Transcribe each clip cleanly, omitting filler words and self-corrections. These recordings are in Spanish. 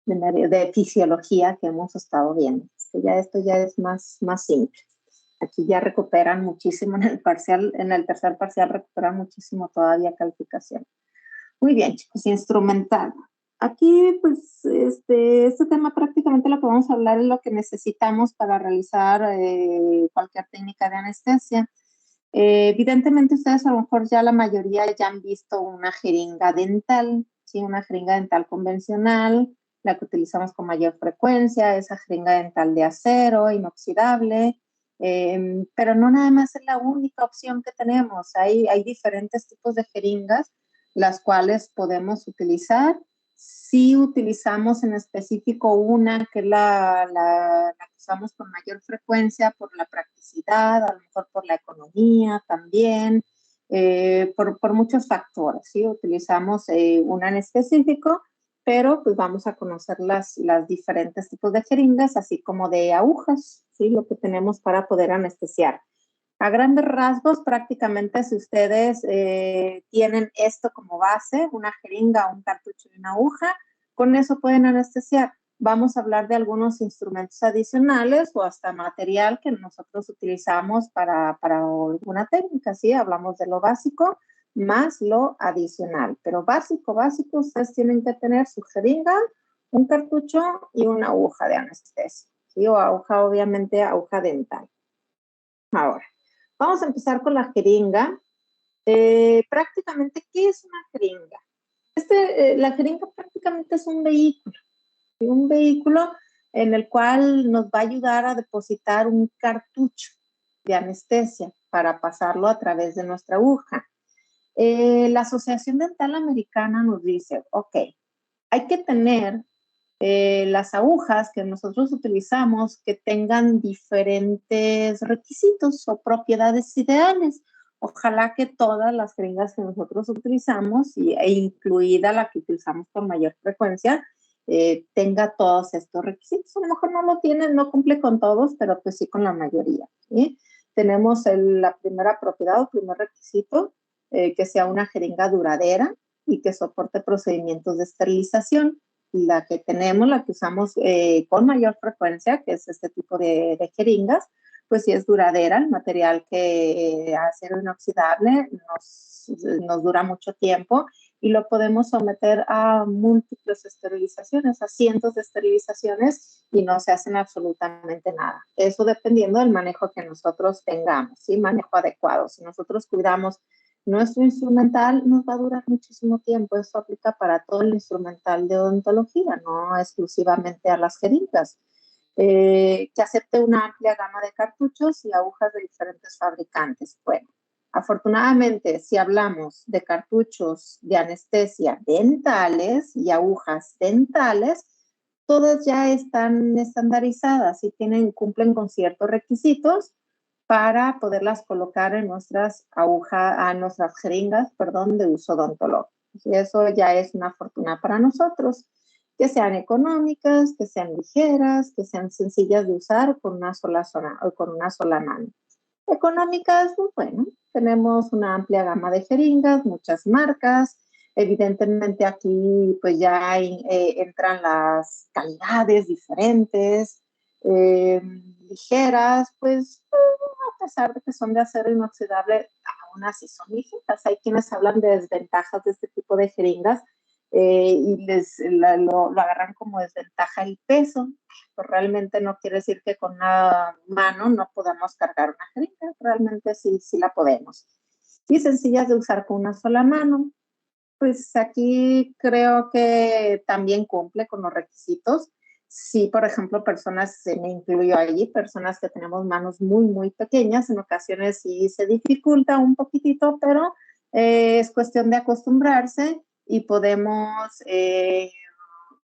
de fisiología que hemos estado viendo. Esto ya es más simple. Aquí ya recuperan muchísimo en el tercer parcial recuperan muchísimo todavía calificación. Muy bien, chicos, instrumental. Aquí, pues, este tema prácticamente lo que vamos a hablar es lo que necesitamos para realizar cualquier técnica de anestesia. Evidentemente, ustedes a lo mejor ya la mayoría ya han visto una jeringa dental, ¿sí? Una jeringa dental convencional, la que utilizamos con mayor frecuencia, esa jeringa dental de acero, inoxidable, pero no nada más es la única opción que tenemos. Hay diferentes tipos de jeringas, las cuales podemos utilizar. Si utilizamos en específico una que es la que usamos con mayor frecuencia por la practicidad, a lo mejor por la economía también, por muchos factores, ¿sí? Utilizamos una en específico, pero pues vamos a conocer las diferentes tipos de jeringas, así como de agujas, ¿sí? Lo que tenemos para poder anestesiar. A grandes rasgos, prácticamente si ustedes tienen esto como base, una jeringa, un cartucho y una aguja, con eso pueden anestesiar. Vamos a hablar de algunos instrumentos adicionales o hasta material que nosotros utilizamos para alguna técnica, ¿sí? Hablamos de lo básico más lo adicional. Pero básico, ustedes tienen que tener su jeringa, un cartucho y una aguja de anestesia, ¿sí? O aguja, obviamente, aguja dental. Ahora, vamos a empezar con la jeringa. Prácticamente, ¿qué es una jeringa? La jeringa prácticamente es un vehículo, ¿sí? Un vehículo en el cual nos va a ayudar a depositar un cartucho de anestesia para pasarlo a través de nuestra aguja. La Asociación Dental Americana nos dice, ok, hay que tener las agujas que nosotros utilizamos que tengan diferentes requisitos o propiedades ideales. Ojalá que todas las jeringas que nosotros utilizamos, e incluida la que utilizamos con mayor frecuencia, tenga todos estos requisitos. A lo mejor no lo tienen, no cumple con todos, pero pues sí con la mayoría, ¿sí? Tenemos la primera propiedad o primer requisito, que sea una jeringa duradera y que soporte procedimientos de esterilización. La que tenemos, la que usamos con mayor frecuencia, que es este tipo de jeringas, pues sí es duradera, el material que acero inoxidable nos dura mucho tiempo y lo podemos someter a múltiples esterilizaciones, a cientos de esterilizaciones y no se hacen absolutamente nada. Eso dependiendo del manejo que nosotros tengamos, ¿sí? Manejo adecuado. Si nosotros cuidamos nuestro instrumental, nos va a durar muchísimo tiempo. Eso aplica para todo el instrumental de odontología, no exclusivamente a las jeringas. Que acepte una amplia gama de cartuchos y agujas de diferentes fabricantes. Bueno, afortunadamente, si hablamos de cartuchos de anestesia dentales y agujas dentales, todas ya están estandarizadas y cumplen con ciertos requisitos para poderlas colocar en nuestras jeringas, de uso odontológico. Y eso ya es una fortuna para nosotros, que sean económicas, que sean ligeras, que sean sencillas de usar con una sola mano. Económicas, pues bueno, tenemos una amplia gama de jeringas, muchas marcas. Evidentemente aquí pues ya entran las calidades diferentes, ligeras, pues a pesar de que son de acero inoxidable, aún así son ligeras. Hay quienes hablan de desventajas de este tipo de jeringas y lo agarran como desventaja el peso. Pues realmente no quiere decir que con una mano no podamos cargar una jeringa, realmente sí la podemos. Y sencillas de usar con una sola mano. Pues aquí creo que también cumple con los requisitos. Sí, por ejemplo, se me incluyo allí, personas que tenemos manos muy pequeñas, en ocasiones sí se dificulta un poquitito, pero es cuestión de acostumbrarse y podemos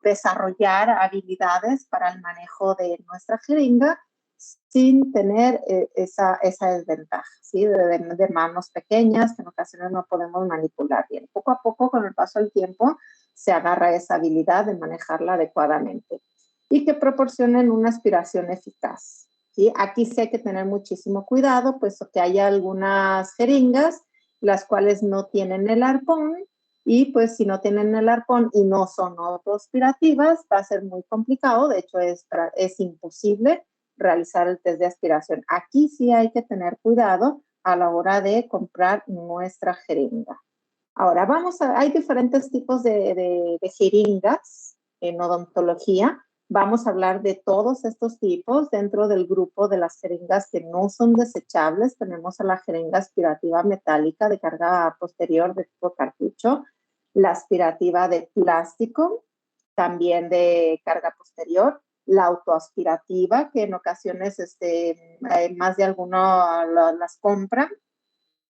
desarrollar habilidades para el manejo de nuestra jeringa sin tener esa desventaja, ¿sí? De manos pequeñas que en ocasiones no podemos manipular bien. Poco a poco, con el paso del tiempo, se agarra esa habilidad de manejarla adecuadamente y que proporcionen una aspiración eficaz, ¿sí? Aquí sí hay que tener muchísimo cuidado, puesto que hay algunas jeringas las cuales no tienen el arpón y pues si no tienen el arpón y no son autoaspirativas, va a ser muy complicado, de hecho es imposible realizar el test de aspiración. Aquí sí hay que tener cuidado a la hora de comprar nuestra jeringa. Ahora hay diferentes tipos de jeringas en odontología. Vamos a hablar de todos estos tipos. Dentro del grupo de las jeringas que no son desechables, tenemos a la jeringa aspirativa metálica de carga posterior de tipo cartucho, la aspirativa de plástico, también de carga posterior, la autoaspirativa, que en ocasiones más de alguno las compran,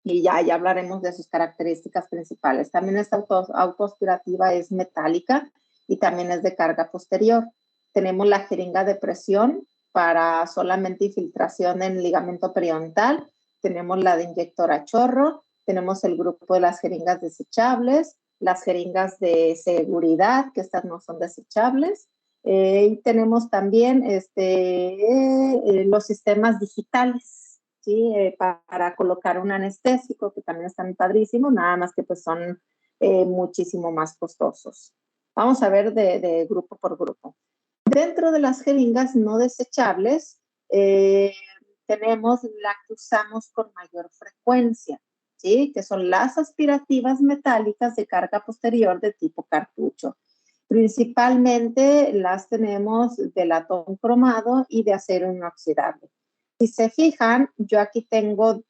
y ya hablaremos de sus características principales. También esta autoaspirativa es metálica y también es de carga posterior. Tenemos la jeringa de presión para solamente infiltración en ligamento periodontal. Tenemos la de inyector a chorro. Tenemos el grupo de las jeringas desechables, las jeringas de seguridad, que estas no son desechables. Y tenemos también los sistemas digitales, ¿sí? Para colocar un anestésico, que también están padrísimos, nada más que pues son muchísimo más costosos. Vamos a ver de grupo por grupo. Dentro de las jeringas no desechables, tenemos la que usamos con mayor frecuencia, ¿sí? Que son las aspirativas metálicas de carga posterior de tipo cartucho. Principalmente las tenemos de latón cromado y de acero inoxidable. Si se fijan, yo aquí tengo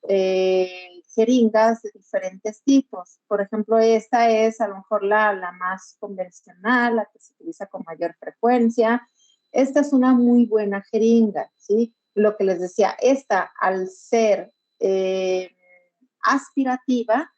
jeringas de diferentes tipos. Por ejemplo, esta es a lo mejor la más convencional, la que se utiliza con mayor frecuencia. Esta es una muy buena jeringa, ¿sí? Lo que les decía, esta al ser aspirativa,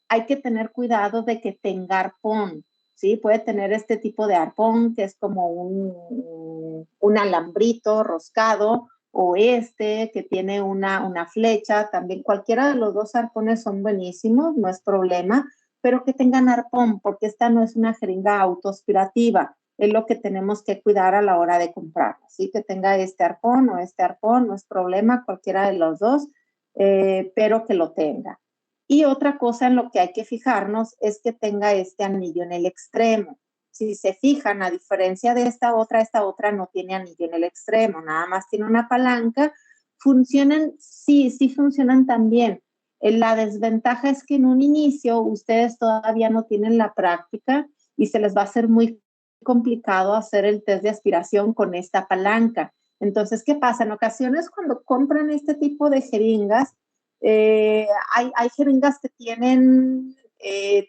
hay que tener cuidado de que tenga arpón, ¿sí? Puede tener este tipo de arpón, que es como un alambrito roscado, o que tiene una flecha. También cualquiera de los dos arpones son buenísimos, no es problema, pero que tengan arpón, porque esta no es una jeringa autoaspirativa. Es lo que tenemos que cuidar a la hora de comprarla, ¿sí? Que tenga este arpón o este arpón, no es problema, cualquiera de los dos, pero que lo tenga. Y otra cosa en lo que hay que fijarnos es que tenga este anillo en el extremo. Si se fijan, a diferencia de esta otra no tiene anillo en el extremo, nada más tiene una palanca. ¿Funcionan? Sí, sí funcionan también. La desventaja es que en un inicio ustedes todavía no tienen la práctica y se les va a hacer muy complicado hacer el test de aspiración con esta palanca. Entonces, ¿qué pasa? En ocasiones cuando compran este tipo de jeringas, hay jeringas que tienen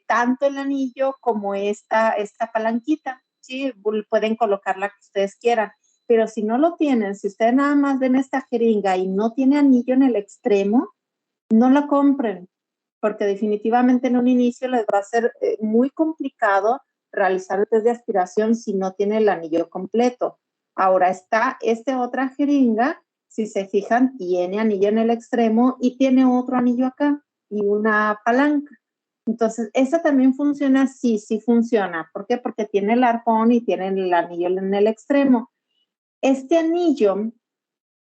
tanto el anillo como esta palanquita, ¿sí? Pueden colocar la que ustedes quieran, pero si no lo tienen, si ustedes nada más ven esta jeringa y no tiene anillo en el extremo, no la compren, porque definitivamente en un inicio les va a ser muy complicado realizar el test de aspiración si no tiene el anillo completo. Ahora está esta otra jeringa, si se fijan, tiene anillo en el extremo y tiene otro anillo acá y una palanca. Entonces, esa también funciona, sí, sí funciona. ¿Por qué? Porque tiene el arpón y tiene el anillo en el extremo. Este anillo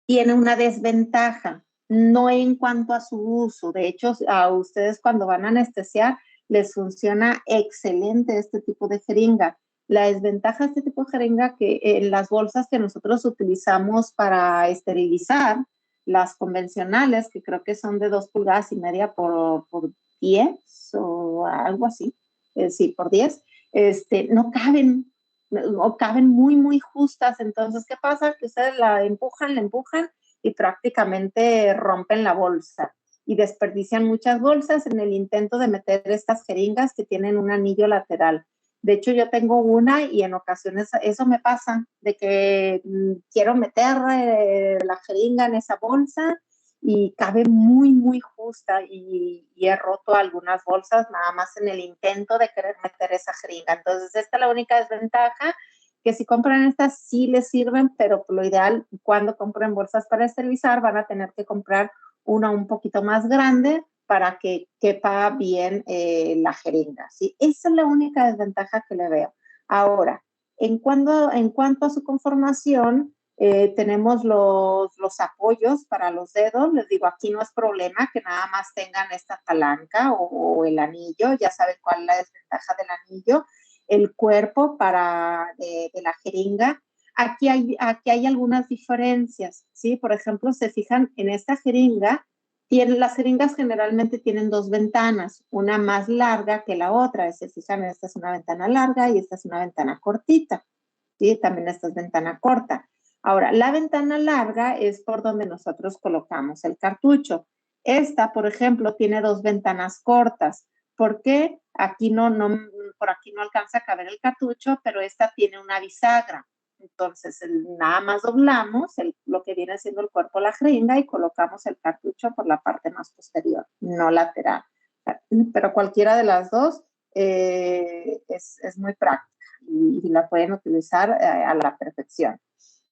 tiene una desventaja, no en cuanto a su uso. De hecho, a ustedes cuando van a anestesiar, les funciona excelente este tipo de jeringa. La desventaja de este tipo de jeringa que en las bolsas que nosotros utilizamos para esterilizar, las convencionales, que creo que son de 2,5 pulgadas por 10 o algo así, sí, por 10, no caben, o caben muy, muy justas. Entonces, ¿qué pasa? Que ustedes la empujan y prácticamente rompen la bolsa y desperdician muchas bolsas en el intento de meter estas jeringas que tienen un anillo lateral. De hecho, yo tengo una y en ocasiones eso me pasa, de que quiero meter la jeringa en esa bolsa y cabe muy, muy justa y he roto algunas bolsas nada más en el intento de querer meter esa jeringa. Entonces, esta es la única desventaja, que si compran estas sí les sirven, pero lo ideal cuando compren bolsas para esterilizar van a tener que comprar una un poquito más grande para que quepa bien la jeringa, ¿sí? Esa es la única desventaja que le veo. Ahora, en cuanto a su conformación, Tenemos los apoyos para los dedos. Les digo, aquí no es problema que nada más tengan esta palanca o el anillo. Ya saben cuál es la desventaja del anillo. El cuerpo de la jeringa. Aquí hay algunas diferencias, ¿sí? Por ejemplo, se fijan en esta jeringa. Las jeringas generalmente tienen dos ventanas, una más larga que la otra. Se fijan, esta es una ventana larga y esta es una ventana cortita. ¿Sí? También esta es ventana corta. Ahora, la ventana larga es por donde nosotros colocamos el cartucho. Esta, por ejemplo, tiene dos ventanas cortas. ¿Por qué? Por aquí no alcanza a caber el cartucho, pero esta tiene una bisagra. Entonces, nada más doblamos lo que viene siendo el cuerpo de la jeringa y colocamos el cartucho por la parte más posterior, no lateral. Pero cualquiera de las dos es muy práctica y la pueden utilizar a la perfección.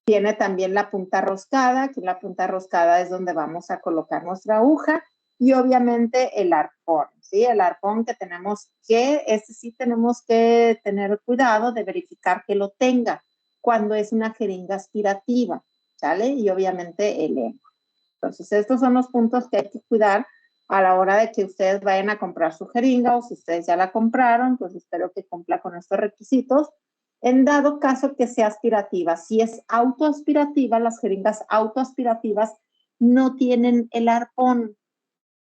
Tiene también la punta roscada, que la punta roscada es donde vamos a colocar nuestra aguja, y obviamente el arpón, ¿sí? El arpón que sí tenemos que tener cuidado de verificar que lo tenga cuando es una jeringa aspirativa, ¿sale? Y obviamente el hemo. Entonces, estos son los puntos que hay que cuidar a la hora de que ustedes vayan a comprar su jeringa, o si ustedes ya la compraron, pues espero que cumpla con estos requisitos. En dado caso que sea aspirativa, si es autoaspirativa, las jeringas autoaspirativas no tienen el arpón,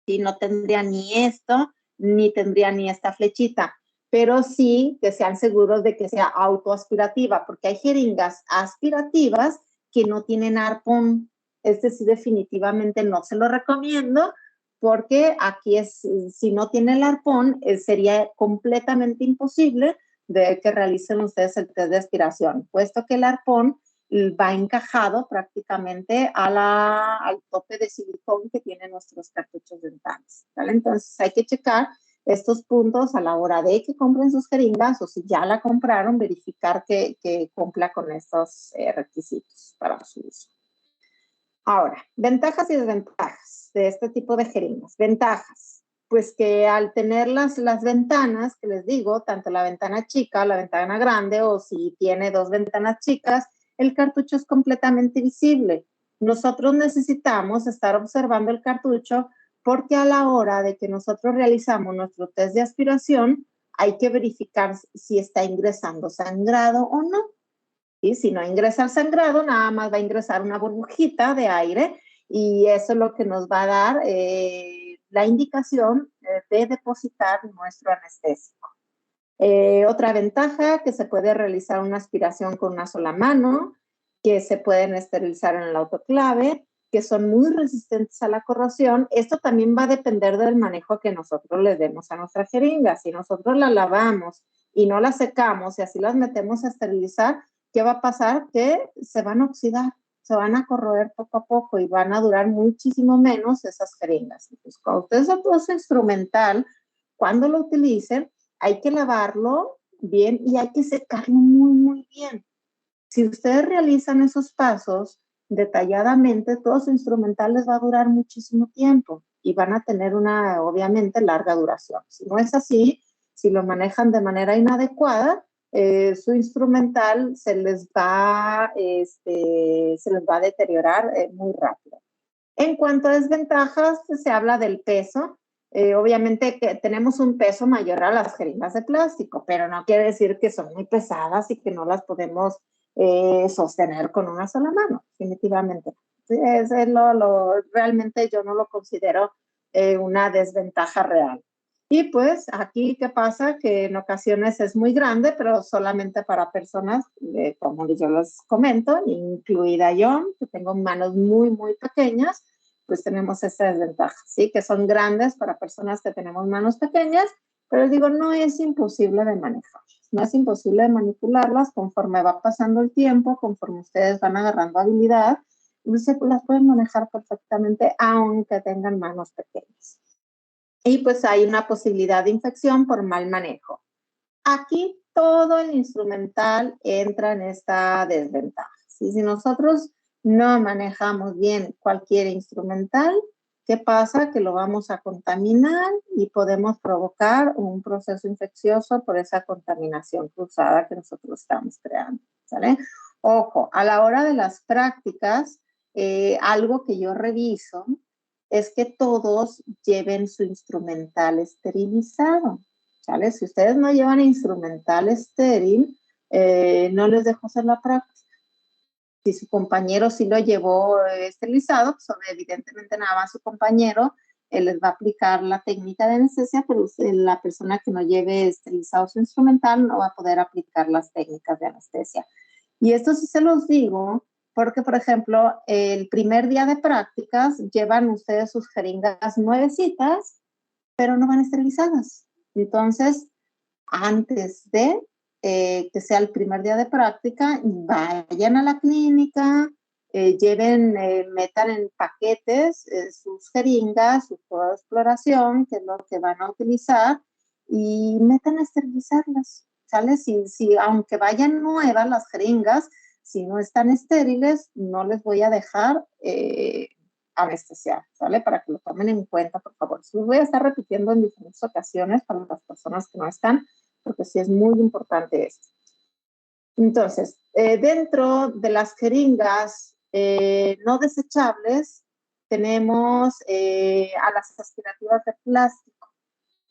y no tendría ni esto, ni tendría ni esta flechita, pero sí que sean seguros de que sea autoaspirativa, porque hay jeringas aspirativas que no tienen arpón. Sí definitivamente no se lo recomiendo, porque aquí si no tiene el arpón, sería completamente imposible de que realicen ustedes el test de aspiración, puesto que el arpón va encajado prácticamente al tope de silicón que tienen nuestros cartuchos dentales, ¿vale? Entonces hay que checar estos puntos a la hora de que compren sus jeringas, o si ya la compraron, verificar que cumpla con estos requisitos para su uso. Ahora, ventajas y desventajas de este tipo de jeringas. Ventajas, pues que al tener las ventanas, que les digo, tanto la ventana chica, la ventana grande, o si tiene dos ventanas chicas, el cartucho es completamente visible. Nosotros necesitamos estar observando el cartucho, porque a la hora de que nosotros realizamos nuestro test de aspiración, hay que verificar si está ingresando sangrado o no. Y si no ingresa el sangrado, nada más va a ingresar una burbujita de aire, y eso es lo que nos va a dar la indicación de depositar nuestro anestésico. Otra ventaja, que se puede realizar una aspiración con una sola mano, que se pueden esterilizar en el autoclave, que son muy resistentes a la corrosión. Esto también va a depender del manejo que nosotros le demos a nuestra jeringa. Si nosotros la lavamos y no la secamos y así las metemos a esterilizar, ¿qué va a pasar? Que se van a oxidar, se van a corroer poco a poco y van a durar muchísimo menos esas jeringas. Entonces, cuando ustedes usan su instrumental, cuando lo utilicen, hay que lavarlo bien y hay que secarlo muy, muy bien. Si ustedes realizan esos pasos detalladamente, todo su instrumental les va a durar muchísimo tiempo y van a tener obviamente, larga duración. Si no es así, si lo manejan de manera inadecuada, su instrumental se les va a deteriorar muy rápido. En cuanto a desventajas, se habla del peso. Obviamente que tenemos un peso mayor a las jeringas de plástico, pero no quiere decir que son muy pesadas y que no las podemos sostener con una sola mano, definitivamente. Realmente yo no lo considero una desventaja real. Y pues aquí, ¿qué pasa? Que en ocasiones es muy grande, pero solamente para personas, como yo les comento, incluida yo, que tengo manos muy, muy pequeñas, pues tenemos esta desventaja, ¿sí? Que son grandes para personas que tenemos manos pequeñas, pero digo, no es imposible de manejar, no es imposible de manipularlas. Conforme va pasando el tiempo, conforme ustedes van agarrando habilidad, pues las pueden manejar perfectamente, aunque tengan manos pequeñas. Y pues hay una posibilidad de infección por mal manejo. Aquí todo el instrumental entra en esta desventaja. ¿Sí? Si nosotros no manejamos bien cualquier instrumental, ¿qué pasa? Que lo vamos a contaminar y podemos provocar un proceso infeccioso por esa contaminación cruzada que nosotros estamos creando, ¿sale? Ojo, a la hora de las prácticas, algo que yo reviso es que todos lleven su instrumental esterilizado, ¿sale? Si ustedes no llevan instrumental estéril, no les dejo hacer la práctica. Si su compañero sí lo llevó esterilizado, pues evidentemente nada más su compañero les va a aplicar la técnica de anestesia, pero la persona que no lleve esterilizado su instrumental no va a poder aplicar las técnicas de anestesia. Y esto sí se los digo porque, por ejemplo, el primer día de prácticas llevan ustedes sus jeringas nuevecitas, pero no van esterilizadas. Entonces, antes de que sea el primer día de práctica, vayan a la clínica, metan en paquetes sus jeringas, su prueba de exploración, que es lo que van a utilizar, y metan a esterilizarlas, ¿sale? Aunque vayan nuevas las jeringas, si no están estériles, no les voy a dejar anestesiar, ¿sale? Para que lo tomen en cuenta, por favor. Los voy a estar repitiendo en diferentes ocasiones para las personas que no están, porque sí es muy importante esto. Entonces, dentro de las jeringas no desechables, tenemos a las aspirativas de plástico.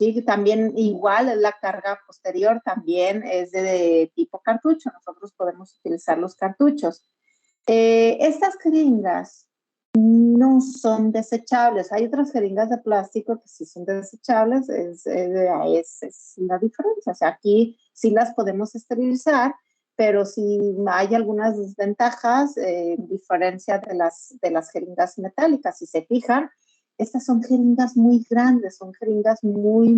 Y también igual la carga posterior también es de tipo cartucho. Nosotros podemos utilizar los cartuchos. Estas jeringas no son desechables. Hay otras jeringas de plástico que sí son desechables, es la diferencia. O sea, aquí sí las podemos esterilizar, pero sí hay algunas desventajas en diferencia de las jeringas metálicas. Si se fijan, estas son jeringas muy grandes, son jeringas muy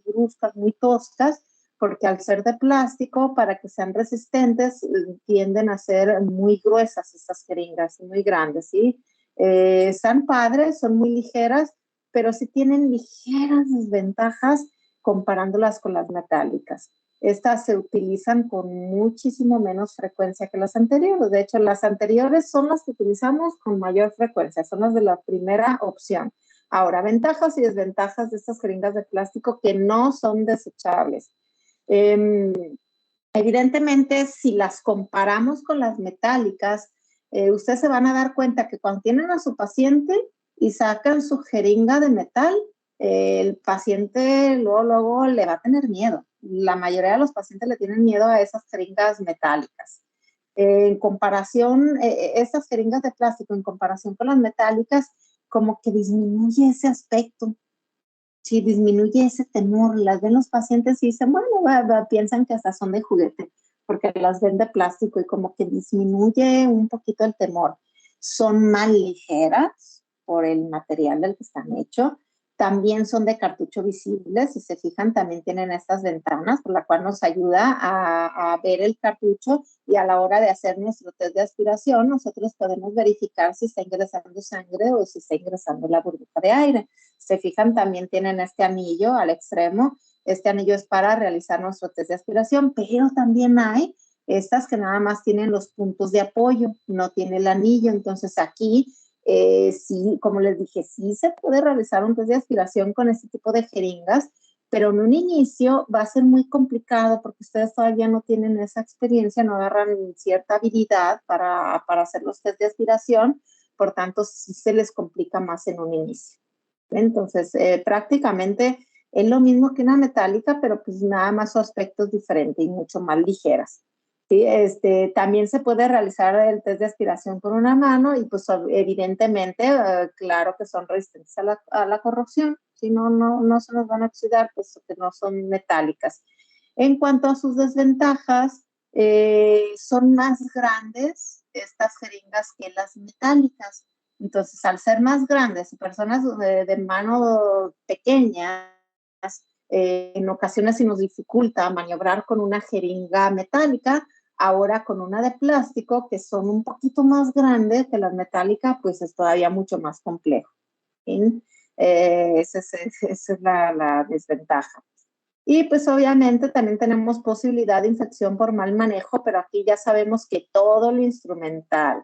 bruscas, muy toscas, porque al ser de plástico, para que sean resistentes, tienden a ser muy gruesas estas jeringas, muy grandes, ¿sí? Están padres, son muy ligeras, pero sí tienen ligeras desventajas comparándolas con las metálicas. Estas se utilizan con muchísimo menos frecuencia que las anteriores. De hecho, las anteriores son las que utilizamos con mayor frecuencia, son las de la primera opción. Ahora, ventajas y desventajas de estas jeringas de plástico que no son desechables. Evidentemente, si las comparamos con las metálicas, ustedes se van a dar cuenta que cuando tienen a su paciente y sacan su jeringa de metal, el paciente luego le va a tener miedo. La mayoría de los pacientes le tienen miedo a esas jeringas metálicas. En comparación, estas jeringas de plástico en comparación con las metálicas, como que disminuye ese aspecto. Sí, disminuye ese temor. Las ven los pacientes y dicen, bueno, piensan que hasta son de juguete, porque las ven de plástico y como que disminuye un poquito el temor. Son más ligeras por el material del que están hechos. También son de cartucho visible. Si se fijan, también tienen estas ventanas, por la cual nos ayuda a ver el cartucho, y a la hora de hacer nuestro test de aspiración, nosotros podemos verificar si está ingresando sangre o si está ingresando la burbuja de aire. Se fijan, también tienen este anillo al extremo. Este anillo es para realizar nuestro test de aspiración, pero también hay estas que nada más tienen los puntos de apoyo, no tiene el anillo. Entonces aquí, sí, como les dije, sí se puede realizar un test de aspiración con este tipo de jeringas, pero en un inicio va a ser muy complicado porque ustedes todavía no tienen esa experiencia, no agarran cierta habilidad para hacer los test de aspiración, por tanto sí se les complica más en un inicio. Entonces, prácticamente es lo mismo que una metálica, pero pues nada más su aspecto es diferente y mucho más ligeras. ¿Sí? También se puede realizar el test de aspiración con una mano y pues evidentemente, claro que son resistentes a la corrosión. Si no se nos van a oxidar, pues que no son metálicas. En cuanto a sus desventajas, son más grandes estas jeringas que las metálicas. Entonces, al ser más grandes y personas de mano pequeñas, en ocasiones se nos dificulta maniobrar con una jeringa metálica. Ahora con una de plástico, que son un poquito más grandes que las metálicas, pues es todavía mucho más complejo. ¿Sí? Esa es la desventaja. Y pues obviamente también tenemos posibilidad de infección por mal manejo, pero aquí ya sabemos que todo lo instrumental,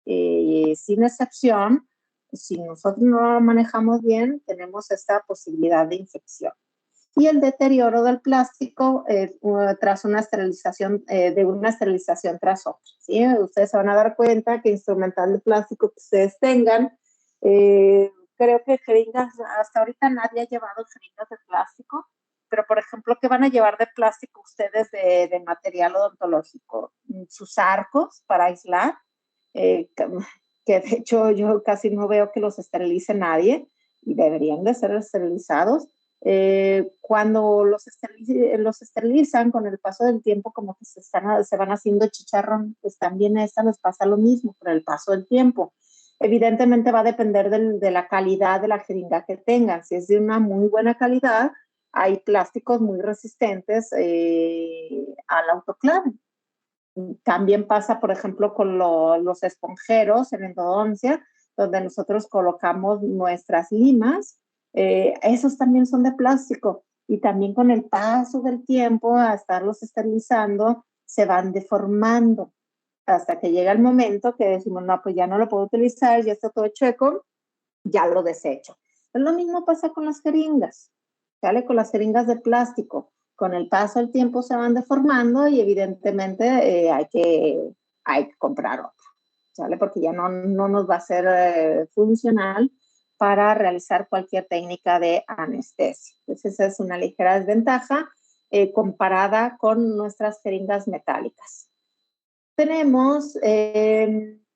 sin excepción, si nosotros no lo manejamos bien, tenemos esta posibilidad de infección. y el deterioro del plástico tras una esterilización, de una esterilización tras otra. ¿Sí? Ustedes se van a dar cuenta que instrumental de plástico que ustedes tengan, creo que jeringas, hasta ahorita nadie ha llevado jeringas de plástico, pero por ejemplo, ¿qué van a llevar de plástico ustedes de material odontológico? Sus arcos para aislar, que de hecho yo casi no veo que los esterilice nadie y deberían de ser esterilizados. Cuando los esterilizan con el paso del tiempo, como que se van haciendo chicharrón, pues también a esta les pasa lo mismo por el paso del tiempo. Evidentemente va a depender de la calidad de la jeringa que tengan. Si es de una muy buena calidad, hay plásticos muy resistentes al autoclave. También pasa, por ejemplo, con los esponjeros en endodoncia, donde nosotros colocamos nuestras limas. Esos también son de plástico y también con el paso del tiempo, a estarlos esterilizando, se van deformando hasta que llega el momento que decimos, no, pues ya no lo puedo utilizar, ya está todo chueco, ya lo desecho. Lo mismo pasa con las jeringas, ¿vale? Con las jeringas de plástico. Con el paso del tiempo se van deformando y evidentemente hay que comprar otra, ¿vale? Porque ya no nos va a ser funcional para realizar cualquier técnica de anestesia. Entonces, esa es una ligera desventaja comparada con nuestras jeringas metálicas. Tenemos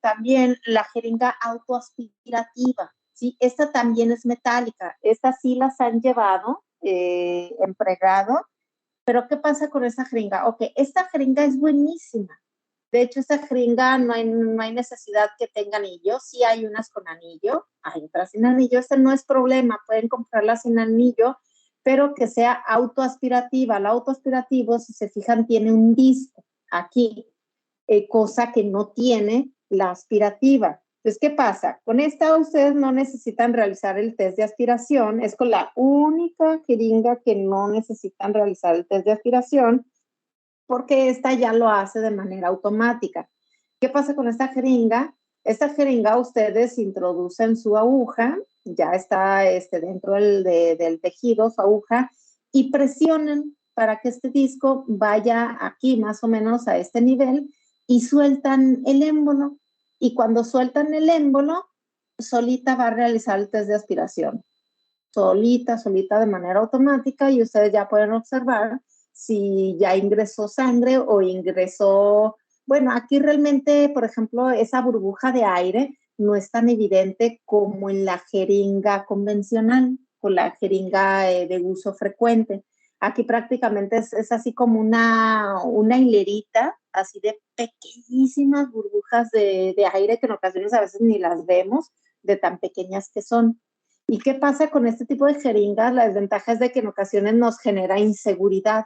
también la jeringa autoaspirativa, ¿sí? Esta también es metálica. Estas sí las han llevado empregado. Pero ¿qué pasa con esta jeringa? Ok, esta jeringa es buenísima. De hecho, esta jeringa no hay necesidad que tenga anillo. Sí hay unas con anillo, hay otras sin anillo. Este no es problema, pueden comprarla sin anillo, pero que sea autoaspirativa. La autoaspirativo, si se fijan, tiene un disco aquí, cosa que no tiene la aspirativa. Entonces, ¿qué pasa? Con esta ustedes no necesitan realizar el test de aspiración, es con la única jeringa que no necesitan realizar el test de aspiración, porque esta ya lo hace de manera automática. ¿Qué pasa con esta jeringa? Esta jeringa ustedes introducen su aguja, ya está dentro del tejido, su aguja, y presionan para que este disco vaya aquí más o menos a este nivel y sueltan el émbolo. Y cuando sueltan el émbolo, solita va a realizar el test de aspiración. Solita de manera automática, y ustedes ya pueden observar si ya ingresó sangre o ingresó, bueno, aquí realmente, por ejemplo, esa burbuja de aire no es tan evidente como en la jeringa convencional, con la jeringa de uso frecuente. Aquí prácticamente es así como una hilerita, así de pequeñísimas burbujas de aire que en ocasiones a veces ni las vemos, de tan pequeñas que son. ¿Y qué pasa con este tipo de jeringas? La desventaja es de que en ocasiones nos genera inseguridad.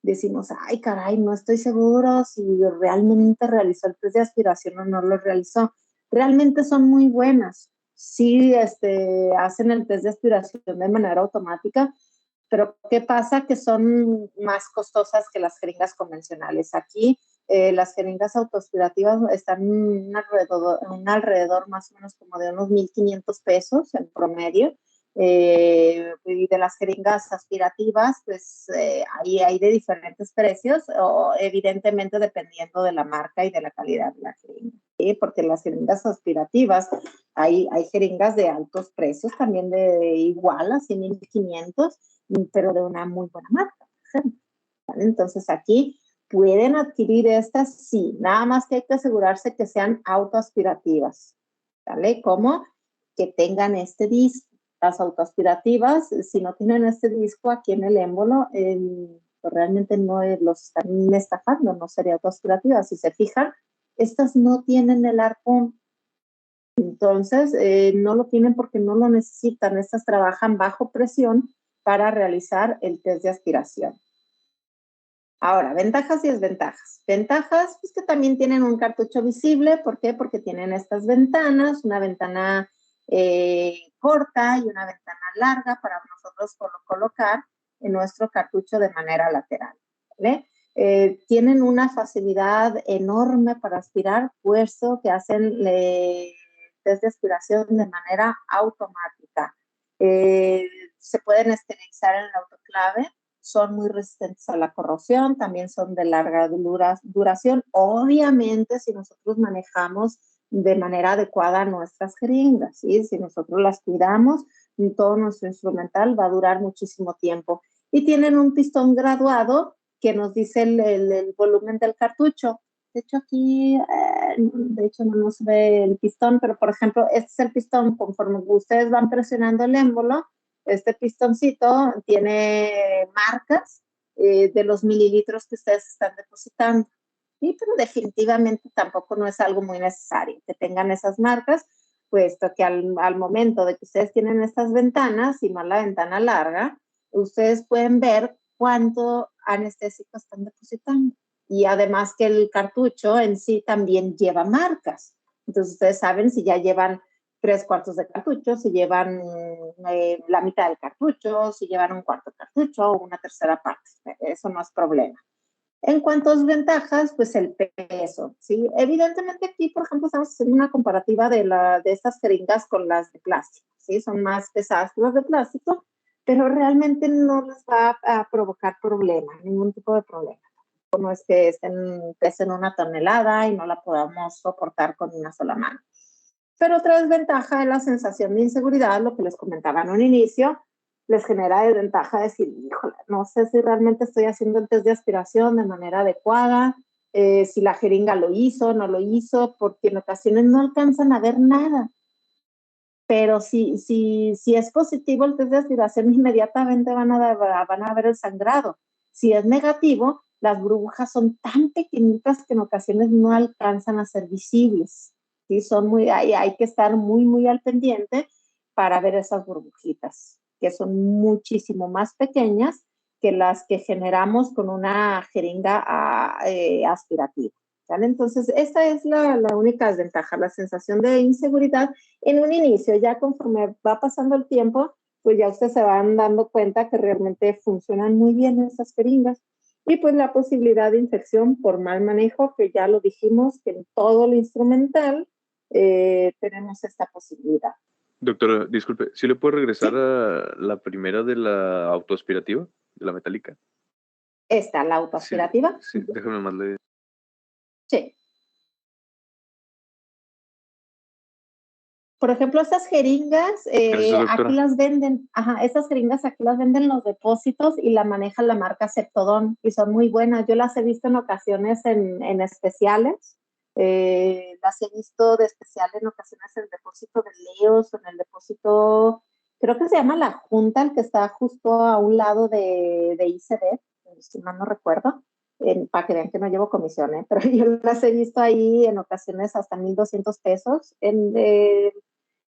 Decimos, ay, caray, no estoy seguro si realmente realizó el test de aspiración o no lo realizó. Realmente son muy buenas. Sí, hacen el test de aspiración de manera automática, pero ¿qué pasa? Que son más costosas que las jeringas convencionales. Aquí las jeringas autoaspirativas están un alrededor más o menos como de unos 1,500 pesos en promedio. Y de las jeringas aspirativas, pues hay de diferentes precios, o evidentemente dependiendo de la marca y de la calidad de la jeringa. ¿Sí? Porque las jeringas aspirativas, hay jeringas de altos precios, también de igual a 100,500, pero de una muy buena marca, por ejemplo. ¿Vale? Entonces aquí pueden adquirir estas, sí, nada más que hay que asegurarse que sean autoaspirativas, ¿vale? Como que tengan este disco. Las autoaspirativas, si no tienen este disco aquí en el émbolo, pues realmente no los están estafando, no sería autoaspirativa. Si se fijan, estas no tienen el arpón. Entonces, no lo tienen porque no lo necesitan. Estas trabajan bajo presión para realizar el test de aspiración. Ahora, ventajas y desventajas. Ventajas, pues que también tienen un cartucho visible. ¿Por qué? Porque tienen estas ventanas, una ventana corta y una ventana larga para nosotros colocar en nuestro cartucho de manera lateral, ¿vale? Tienen una facilidad enorme para aspirar, puesto que hacen test de aspiración de manera automática. se pueden esterilizar en el autoclave, son muy resistentes a la corrosión, también son de larga duración. Obviamente, si nosotros manejamos de manera adecuada nuestras jeringas, ¿sí? Si nosotros las cuidamos, todo nuestro instrumental va a durar muchísimo tiempo. Y tienen un pistón graduado que nos dice el volumen del cartucho. De hecho, aquí, de hecho, no se ve el pistón, pero por ejemplo, este es el pistón. Conforme ustedes van presionando el émbolo, este pistoncito tiene marcas de los mililitros que ustedes están depositando. Sí, pero definitivamente tampoco no es algo muy necesario que tengan esas marcas, puesto que al momento de que ustedes tienen estas ventanas, y más la ventana larga, ustedes pueden ver cuánto anestésico están depositando. Y además que el cartucho en sí también lleva marcas. Entonces ustedes saben si ya llevan 3/4 de cartucho, si llevan la mitad del cartucho, si llevan un cuarto de cartucho o una tercera parte. Eso no es problema. En cuanto a ventajas, pues el peso, ¿sí? Evidentemente aquí, por ejemplo, estamos haciendo una comparativa de estas jeringas con las de plástico, ¿sí? Son más pesadas que las de plástico, pero realmente no les va a provocar problema, ningún tipo de problema. No es que pesen 1 tonelada y no la podamos soportar con una sola mano. Pero otra desventaja es la sensación de inseguridad, lo que les comentaba en un inicio, les genera desventaja decir, híjole, no sé si realmente estoy haciendo el test de aspiración de manera adecuada, si la jeringa lo hizo, no lo hizo, porque en ocasiones no alcanzan a ver nada. Pero si es positivo el test de aspiración, inmediatamente van a ver el sangrado. Si es negativo, las burbujas son tan pequeñitas que en ocasiones no alcanzan a ser visibles. ¿Sí? Hay que estar muy, muy al pendiente para ver esas burbujitas, que son muchísimo más pequeñas que las que generamos con una jeringa aspirativa. ¿Vale? Entonces, esa es la única desventaja, la sensación de inseguridad en un inicio. Ya conforme va pasando el tiempo, pues ya ustedes se van dando cuenta que realmente funcionan muy bien esas jeringas. Y pues la posibilidad de infección por mal manejo, que ya lo dijimos, que en todo el instrumental tenemos esta posibilidad. Doctora, disculpe, ¿sí le puedo regresar ¿Sí? a la primera de la autoaspirativa, de la metálica? Esta, la autoaspirativa. Sí, déjame más leer. Sí. Por ejemplo, estas jeringas, Gracias, doctora. aquí las venden, estas jeringas aquí las venden los depósitos y la maneja la marca Septodon y son muy buenas. Yo las he visto en ocasiones en especiales, las he visto de especial en ocasiones en el depósito de Leos o en el depósito, creo que se llama La Junta, el que está justo a un lado de ICB, si mal no recuerdo. Para que vean que no llevo comisión, pero yo las he visto ahí en ocasiones hasta 1,200 pesos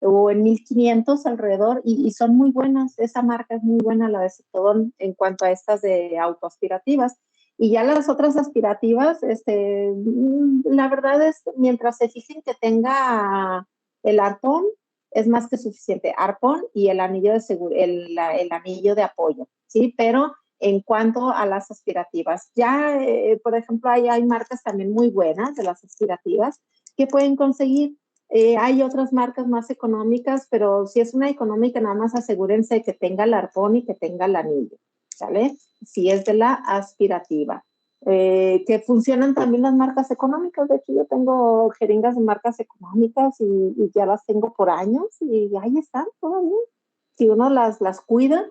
o en 1,500 alrededor y son muy buenas. Esa marca es muy buena, la de Cetodon, en cuanto a estas de autoaspirativas. Y ya las otras aspirativas, la verdad es, mientras se fijen que tenga el arpón, es más que suficiente. Arpón y el anillo el anillo de apoyo, ¿sí? Pero en cuanto a las aspirativas, ya, por ejemplo, hay marcas también muy buenas de las aspirativas que pueden conseguir. Hay otras marcas más económicas, pero si es una económica, nada más asegúrense que tenga el arpón y que tenga el anillo, ¿sale? Si es de la aspirativa. Que funcionan también las marcas económicas. De hecho, yo tengo jeringas de marcas económicas y ya las tengo por años y ahí están todavía. Si uno las cuida,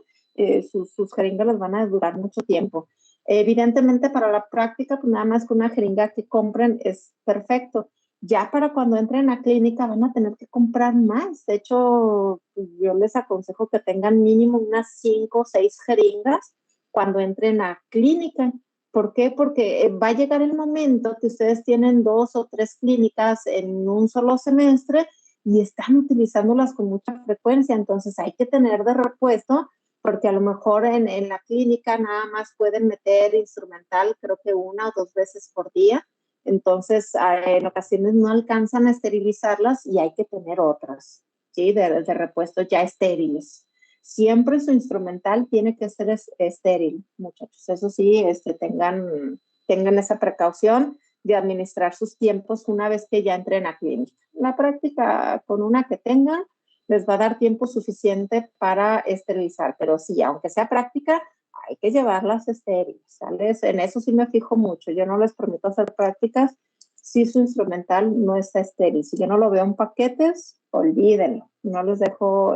sus jeringas les van a durar mucho tiempo. Evidentemente, para la práctica, pues nada más que una jeringa que compren es perfecto. Ya para cuando entren a clínica van a tener que comprar más. De hecho, yo les aconsejo que tengan mínimo unas 5 o 6 jeringas cuando entren a clínica. ¿Por qué? Porque va a llegar el momento que ustedes tienen 2 o 3 clínicas en un solo semestre y están utilizándolas con mucha frecuencia. Entonces hay que tener de repuesto, porque a lo mejor en la clínica nada más pueden meter instrumental, creo que 1 o 2 veces por día. Entonces, en ocasiones no alcanzan a esterilizarlas y hay que tener otras, ¿sí? De repuesto ya estériles. Siempre su instrumental tiene que ser estéril, muchachos. Eso sí, tengan esa precaución de administrar sus tiempos una vez que ya entren a clínica. La práctica con una que tengan les va a dar tiempo suficiente para esterilizar. Pero sí, aunque sea práctica, hay que llevarlas estériles, ¿sales? En eso sí me fijo mucho. Yo no les permito hacer prácticas si su instrumental no está estéril. Si yo no lo veo en paquetes, olvídenlo. No les dejo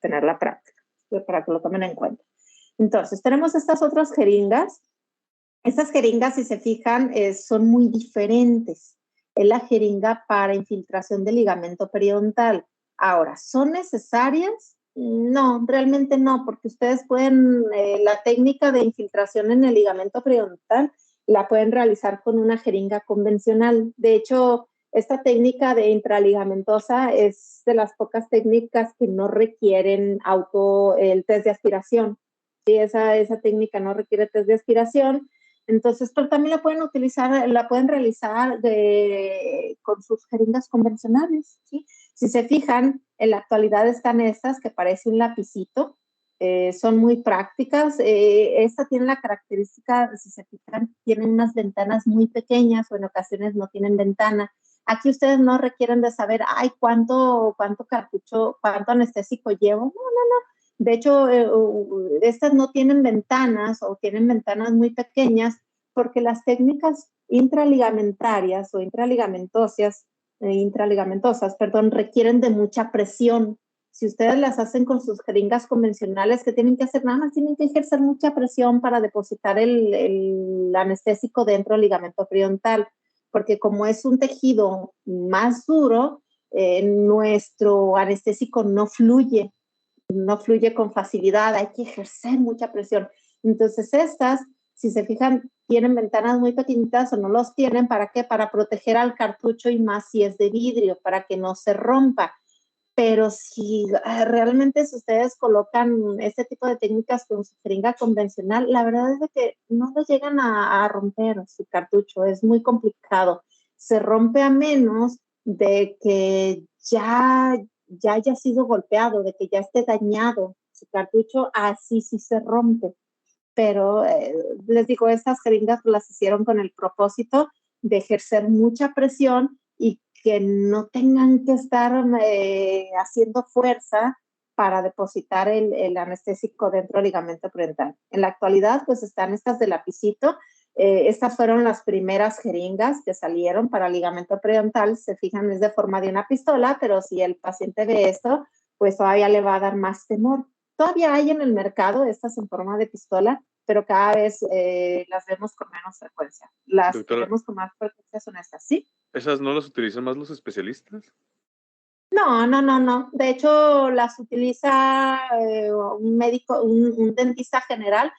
tener la práctica para que lo tomen en cuenta. Entonces, tenemos estas otras jeringas. Estas jeringas, si se fijan, son muy diferentes. Es la jeringa para infiltración de ligamento periodontal. Ahora, ¿son necesarias? No, realmente no, porque ustedes pueden, la técnica de infiltración en el ligamento periodontal la pueden realizar con una jeringa convencional. De hecho, esta técnica de intraligamentosa es de las pocas técnicas que no requieren el test de aspiración. Sí, esa técnica no requiere test de aspiración. Entonces, pero también la pueden utilizar, la pueden realizar con sus jeringas convencionales, ¿sí? Si se fijan, en la actualidad están estas que parece un lapicito, son muy prácticas. Esta tiene la característica, si se fijan, tienen unas ventanas muy pequeñas o en ocasiones no tienen ventana. Aquí ustedes no requieren de saber, ay, cuánto cartucho, cuánto anestésico llevo. No, no, no. De hecho, estas no tienen ventanas o tienen ventanas muy pequeñas porque las técnicas intraligamentarias o intraligamentosas, requieren de mucha presión. Si ustedes las hacen con sus jeringas convencionales, que tienen que hacer? Nada más tienen que ejercer mucha presión para depositar el anestésico dentro del ligamento periodontal, porque como es un tejido más duro, nuestro anestésico no fluye con facilidad, hay que ejercer mucha presión. Entonces estas, si se fijan, tienen ventanas muy pequeñitas o no los tienen, ¿para qué? Para proteger al cartucho y más si es de vidrio, para que no se rompa. Pero si realmente si ustedes colocan este tipo de técnicas con su jeringa convencional, la verdad es de que no lo llegan a romper su cartucho, es muy complicado. Se rompe a menos de que ya haya sido golpeado, de que ya esté dañado su cartucho, así sí se rompe. Pero les digo, estas jeringas las hicieron con el propósito de ejercer mucha presión y que no tengan que estar haciendo fuerza para depositar el anestésico dentro del ligamento periodontal. En la actualidad, pues están estas de lapicito. Estas fueron las primeras jeringas que salieron para ligamento periodontal. Se fijan, es de forma de una pistola, pero si el paciente ve esto, pues todavía le va a dar más temor. Todavía hay en el mercado estas en forma de pistola, pero cada vez las vemos con menos frecuencia. Las Doctora, que vemos con más frecuencia son estas, ¿sí? ¿esas no las utilizan más los especialistas? No, no, no, no. De hecho, las utiliza un médico, un dentista general,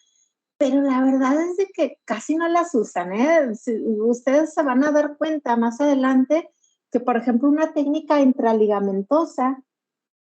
pero la verdad es de que casi no las usan, ¿eh? Si ustedes se van a dar cuenta más adelante que, por ejemplo, una técnica intraligamentosa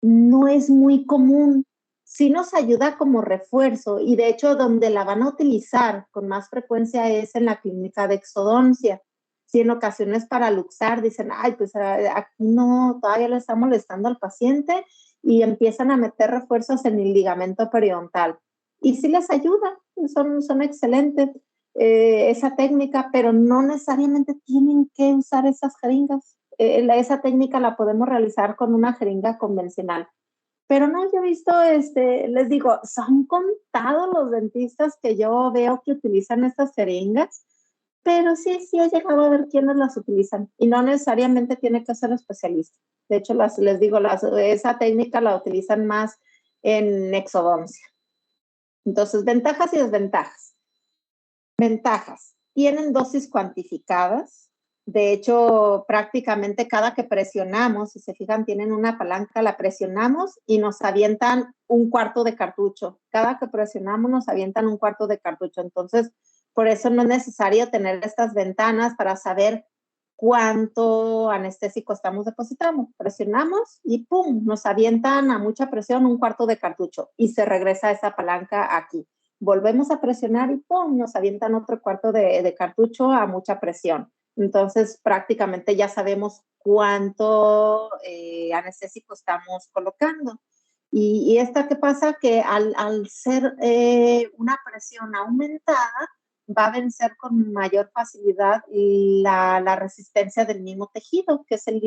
no es muy común. Sí nos ayuda como refuerzo y de hecho donde la van a utilizar con más frecuencia es en la clínica de exodoncia. Si en ocasiones para luxar dicen, ay, pues aquí no, todavía le está molestando al paciente y empiezan a meter refuerzos en el ligamento periodontal. Y sí les ayuda, son excelentes esa técnica, pero no necesariamente tienen que usar esas jeringas. Esa técnica la podemos realizar con una jeringa convencional. Pero no, yo he visto, les digo, son contados los dentistas que yo veo que utilizan estas jeringas, pero sí he llegado a ver quiénes las utilizan y no necesariamente tiene que ser especialista. De hecho, les digo, esa técnica la utilizan más en exodoncia. Entonces, ventajas y desventajas. Ventajas. Tienen dosis cuantificadas. De hecho, prácticamente cada que presionamos, si se fijan, tienen una palanca, la presionamos y nos avientan un cuarto de cartucho. Cada que presionamos nos avientan un cuarto de cartucho. Entonces, por eso no es necesario tener estas ventanas para saber cuánto anestésico estamos depositando. Presionamos y ¡pum! Nos avientan a mucha presión un cuarto de cartucho y se regresa esa palanca aquí. Volvemos a presionar y ¡pum! Nos avientan otro cuarto de cartucho a mucha presión. Entonces, prácticamente ya sabemos cuánto anestésico estamos colocando. Y esta, ¿qué pasa? Que al ser una presión aumentada, va a vencer con mayor facilidad la resistencia del mismo tejido, que es el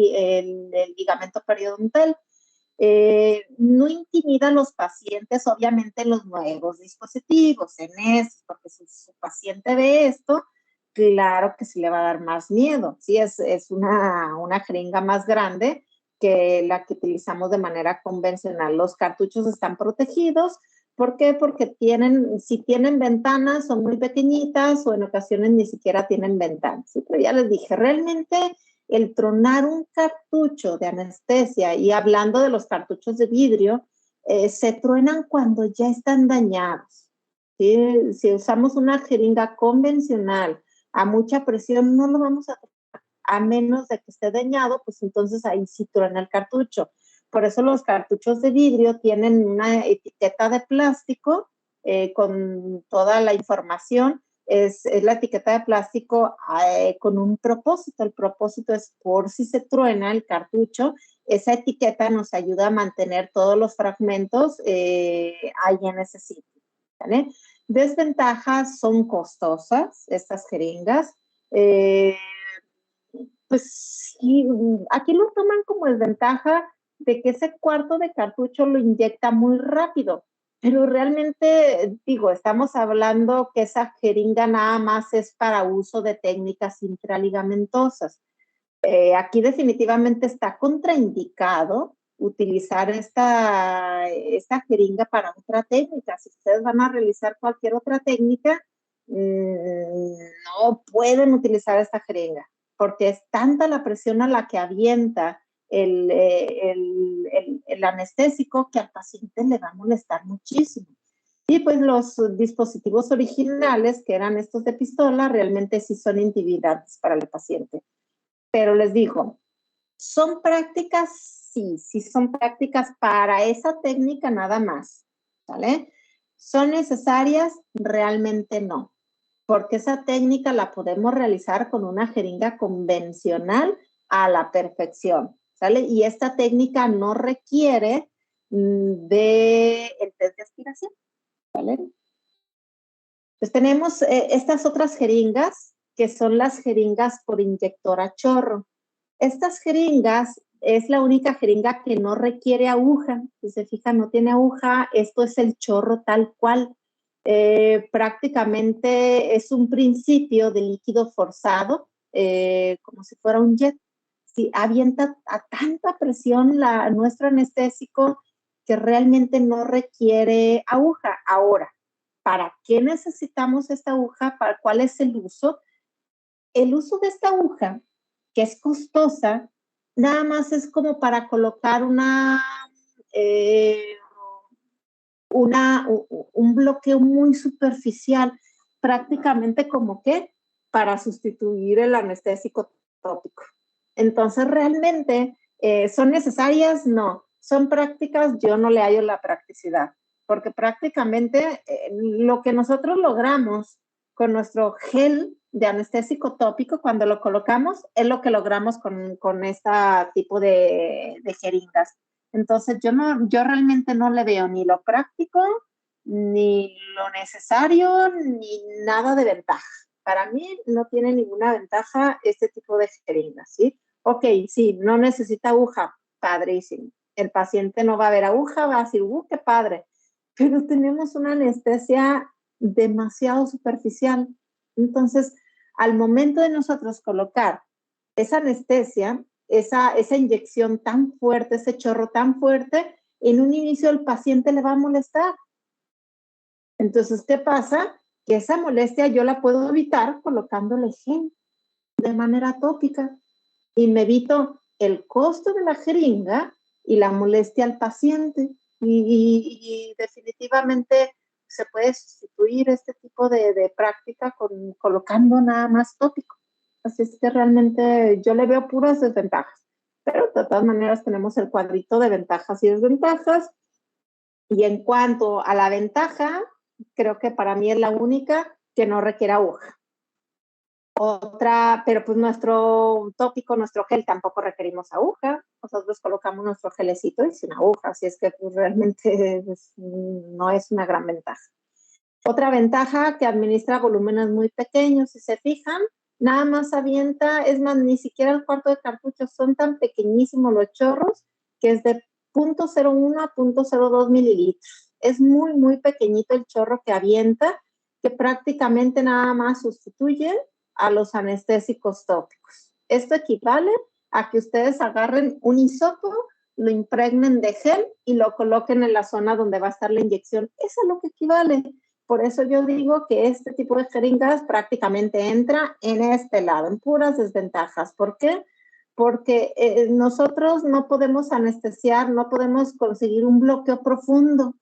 ligamento periodontal. No intimida a los pacientes, obviamente, los nuevos dispositivos, en eso, porque si su paciente ve esto, claro que se le va a dar más miedo. Sí, es una jeringa más grande que la que utilizamos de manera convencional. Los cartuchos están protegidos. ¿Por qué? Porque si tienen ventanas, son muy pequeñitas o en ocasiones ni siquiera tienen ventanas. ¿Sí? Pero ya les dije, realmente el tronar un cartucho de anestesia, y hablando de los cartuchos de vidrio, se truenan cuando ya están dañados. ¿Sí? Si usamos una jeringa convencional a mucha presión, no lo vamos a tocar, a menos de que esté dañado, pues entonces ahí sí truena el cartucho. Por eso los cartuchos de vidrio tienen una etiqueta de plástico con toda la información. Es la etiqueta de plástico con un propósito. El propósito es por si se truena el cartucho, esa etiqueta nos ayuda a mantener todos los fragmentos ahí en ese sitio. ¿Vale? Desventajas: son costosas estas jeringas. Pues sí, aquí lo toman como desventaja de que ese cuarto de cartucho lo inyecta muy rápido, pero realmente, digo, estamos hablando que esa jeringa nada más es para uso de técnicas intraligamentosas. Aquí definitivamente está contraindicado utilizar esta jeringa para otra técnica. Si ustedes van a realizar cualquier otra técnica, no pueden utilizar esta jeringa, porque es tanta la presión a la que avienta el anestésico que al paciente le va a molestar muchísimo. Y pues los dispositivos originales, que eran estos de pistola, realmente sí son intimidantes para el paciente. Pero les digo, ¿son prácticas? Sí, sí son prácticas para esa técnica nada más, ¿vale? ¿Son necesarias? Realmente no, porque esa técnica la podemos realizar con una jeringa convencional a la perfección, ¿sale? Y esta técnica no requiere de el test de aspiración, ¿vale? Pues tenemos estas otras jeringas, que son las jeringas por inyector a chorro. Estas jeringas es la única jeringa que no requiere aguja. Si se fijan, no tiene aguja. Esto es el chorro tal cual. Prácticamente es un principio de líquido forzado, como si fuera un jet. Si avienta a tanta presión nuestro anestésico que realmente no requiere aguja. Ahora, ¿para qué necesitamos esta aguja? ¿Para cuál es el uso? El uso de esta aguja, que es costosa, nada más es como para colocar un bloqueo muy superficial, prácticamente como que para sustituir el anestésico tópico. Entonces, realmente, ¿son necesarias? No. ¿Son prácticas? Yo no le hallo la practicidad, porque prácticamente lo que nosotros logramos con nuestro gel de anestésico tópico, cuando lo colocamos, es lo que logramos con este tipo de jeringas. Entonces, yo realmente no le veo ni lo práctico, ni lo necesario, ni nada de ventaja. Para mí no tiene ninguna ventaja este tipo de jeringas, ¿sí? Ok, sí, no necesita aguja, padrísimo. El paciente no va a ver aguja, va a decir, qué padre. Pero tenemos una anestesia demasiado superficial. Entonces, al momento de nosotros colocar esa anestesia, esa inyección tan fuerte, ese chorro tan fuerte, en un inicio el paciente le va a molestar. Entonces, ¿qué pasa? Que esa molestia yo la puedo evitar colocándole gel de manera tópica y me evito el costo de la jeringa y la molestia al paciente. Y definitivamente se puede sustituir este tipo de práctica colocando nada más tópico. Así es que realmente yo le veo puras desventajas. Pero de todas maneras tenemos el cuadrito de ventajas y desventajas. Y en cuanto a la ventaja, creo que para mí es la única que no requiere aguja. Otra, pero pues nuestro tópico, nuestro gel, tampoco requerimos aguja. Nosotros colocamos nuestro gelecito y sin aguja, así es que pues, realmente no es una gran ventaja. Otra ventaja, que administra volúmenes muy pequeños. Si se fijan, nada más avienta, es más, ni siquiera el cuarto de cartuchos, son tan pequeñísimos los chorros que es de 0.01 a 0.02 mililitros. Es muy, muy pequeñito el chorro que avienta, que prácticamente nada más sustituye a los anestésicos tópicos. Esto equivale a que ustedes agarren un hisopo, lo impregnen de gel y lo coloquen en la zona donde va a estar la inyección. Eso es lo que equivale. Por eso yo digo que este tipo de jeringas prácticamente entra en este lado, en puras desventajas. ¿Por qué? Porque nosotros no podemos anestesiar, no podemos conseguir un bloqueo profundo.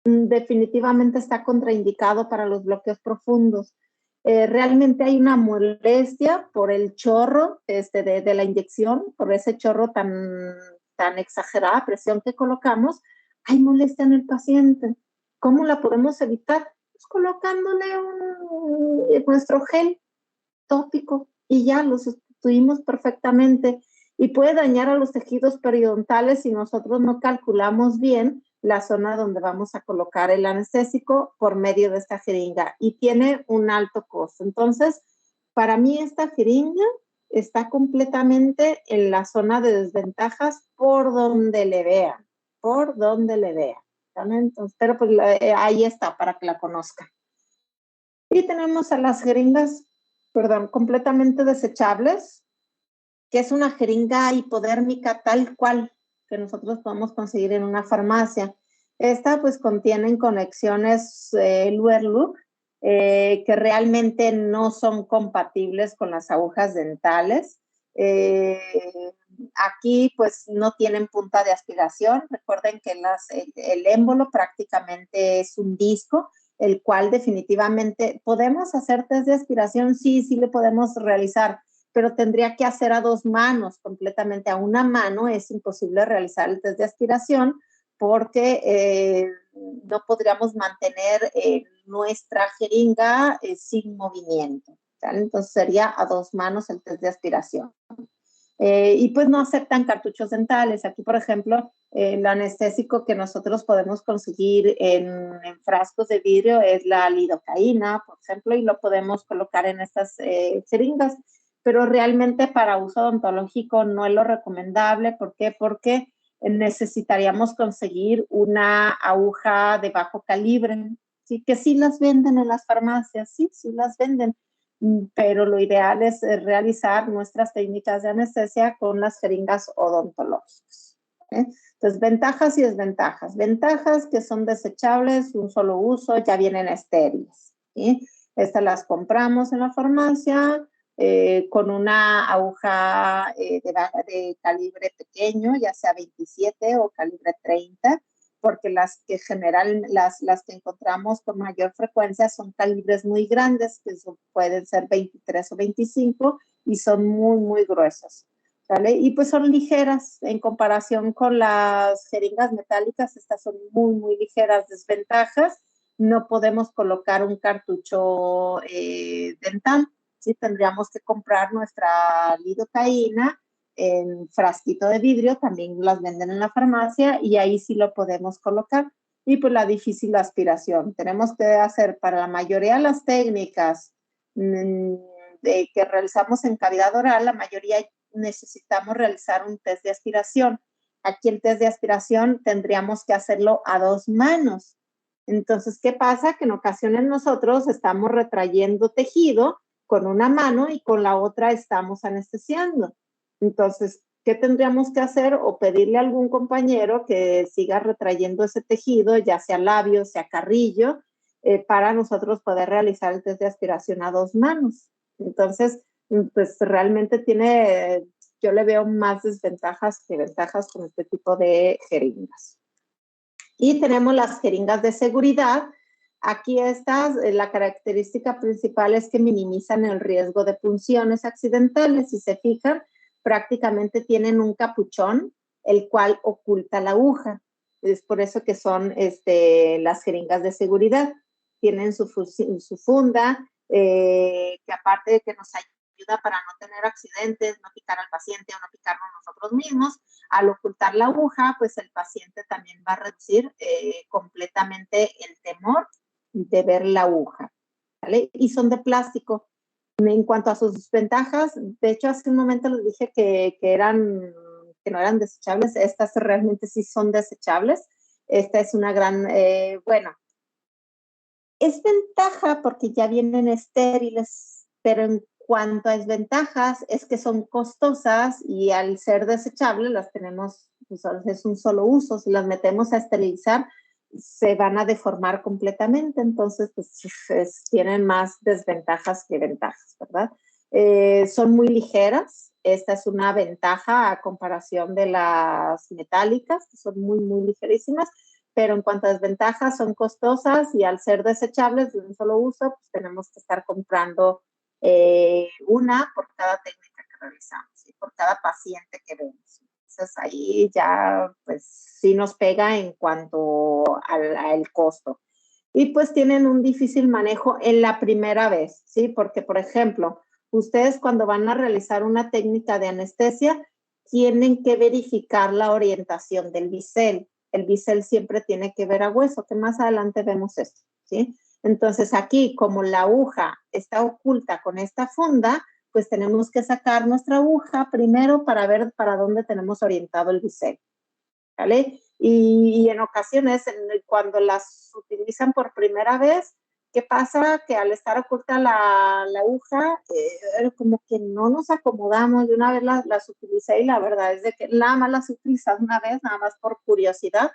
Definitivamente está contraindicado para los bloqueos profundos. Realmente hay una molestia por el chorro de la inyección, por ese chorro tan exagerada presión que colocamos. Hay molestia en el paciente. ¿Cómo la podemos evitar? Pues colocándole nuestro gel tópico y ya lo sustituimos perfectamente. Y puede dañar a los tejidos periodontales si nosotros no calculamos bien la zona donde vamos a colocar el anestésico por medio de esta jeringa y tiene un alto costo. Entonces, para mí esta jeringa está completamente en la zona de desventajas por donde le vean, por donde le vean. ¿Vale? Entonces, pero pues ahí está para que la conozcan. Y tenemos a las jeringas, completamente desechables, que es una jeringa hipodérmica tal cual que nosotros podemos conseguir en una farmacia. Esta pues contienen conexiones Luer-Luc que realmente no son compatibles con las agujas dentales. Aquí pues no tienen punta de aspiración. Recuerden que el émbolo prácticamente es un disco, el cual definitivamente podemos hacer test de aspiración, sí le podemos realizar, pero tendría que hacer a dos manos, completamente a una mano es imposible realizar el test de aspiración porque no podríamos mantener nuestra jeringa sin movimiento, ¿vale? Entonces sería a dos manos el test de aspiración. Y pues no aceptan cartuchos dentales. Aquí, por ejemplo, el anestésico que nosotros podemos conseguir en frascos de vidrio es la lidocaína, por ejemplo, y lo podemos colocar en estas jeringas, pero realmente para uso odontológico no es lo recomendable. ¿Por qué? Porque necesitaríamos conseguir una aguja de bajo calibre, ¿sí? Que sí las venden en las farmacias, sí las venden, pero lo ideal es realizar nuestras técnicas de anestesia con las jeringas odontológicas. Entonces, ventajas y desventajas. Ventajas que son desechables, un solo uso, ya vienen estériles. ¿Sí? Estas las compramos en la farmacia con una aguja de calibre pequeño, ya sea 27 o calibre 30, porque las que encontramos con mayor frecuencia son calibres muy grandes, que pueden ser 23 o 25 y son muy, muy gruesas. ¿Vale? Y pues son ligeras en comparación con las jeringas metálicas, estas son muy, muy ligeras. Desventajas, no podemos colocar un cartucho dental, ¿sí? Tendríamos que comprar nuestra lidocaína en frasquito de vidrio, también las venden en la farmacia y ahí sí lo podemos colocar. Y pues la difícil aspiración. Tenemos que hacer para la mayoría de las técnicas que realizamos en cavidad oral, la mayoría necesitamos realizar un test de aspiración. Aquí el test de aspiración tendríamos que hacerlo a dos manos. Entonces, ¿qué pasa? Que en ocasiones nosotros estamos retrayendo tejido con una mano y con la otra estamos anestesiando. Entonces, ¿qué tendríamos que hacer? O pedirle a algún compañero que siga retrayendo ese tejido, ya sea labio, sea carrillo, para nosotros poder realizar el test de aspiración a dos manos. Entonces, pues realmente yo le veo más desventajas que ventajas con este tipo de jeringas. Y tenemos las jeringas de seguridad. Aquí la característica principal es que minimizan el riesgo de punciones accidentales. Si se fijan, prácticamente tienen un capuchón, el cual oculta la aguja. Es por eso que son las jeringas de seguridad. Tienen su funda, que aparte de que nos ayuda para no tener accidentes, no picar al paciente o no picarnos nosotros mismos, al ocultar la aguja, pues el paciente también va a reducir completamente el temor de ver la aguja, ¿vale? Y son de plástico. En cuanto a sus ventajas, de hecho hace un momento les dije que eran que no eran desechables, estas realmente sí son desechables. Esta es una gran, bueno, es ventaja porque ya vienen estériles, pero en cuanto a desventajas es que son costosas y al ser desechables las tenemos, pues es un solo uso, si las metemos a esterilizar se van a deformar completamente, entonces pues, tienen más desventajas que ventajas, ¿verdad? Son muy ligeras, esta es una ventaja a comparación de las metálicas, que son muy, muy ligerísimas, pero en cuanto a desventajas son costosas y al ser desechables de un solo uso, pues tenemos que estar comprando una por cada técnica que realizamos y por cada paciente que vemos. Entonces ahí ya pues sí nos pega en cuanto al costo. Y pues tienen un difícil manejo en la primera vez, ¿sí? Porque, por ejemplo, ustedes cuando van a realizar una técnica de anestesia, tienen que verificar la orientación del bisel. El bisel siempre tiene que ver a hueso, que más adelante vemos esto, ¿sí? Entonces aquí, como la aguja está oculta con esta funda, pues tenemos que sacar nuestra aguja primero para ver para dónde tenemos orientado el bisel, ¿vale? Y en ocasiones, cuando las utilizan por primera vez, ¿qué pasa? Que al estar oculta la aguja, como que no nos acomodamos. De una vez las utilicé y la verdad es de que nada más las he utilizado una vez, nada más por curiosidad,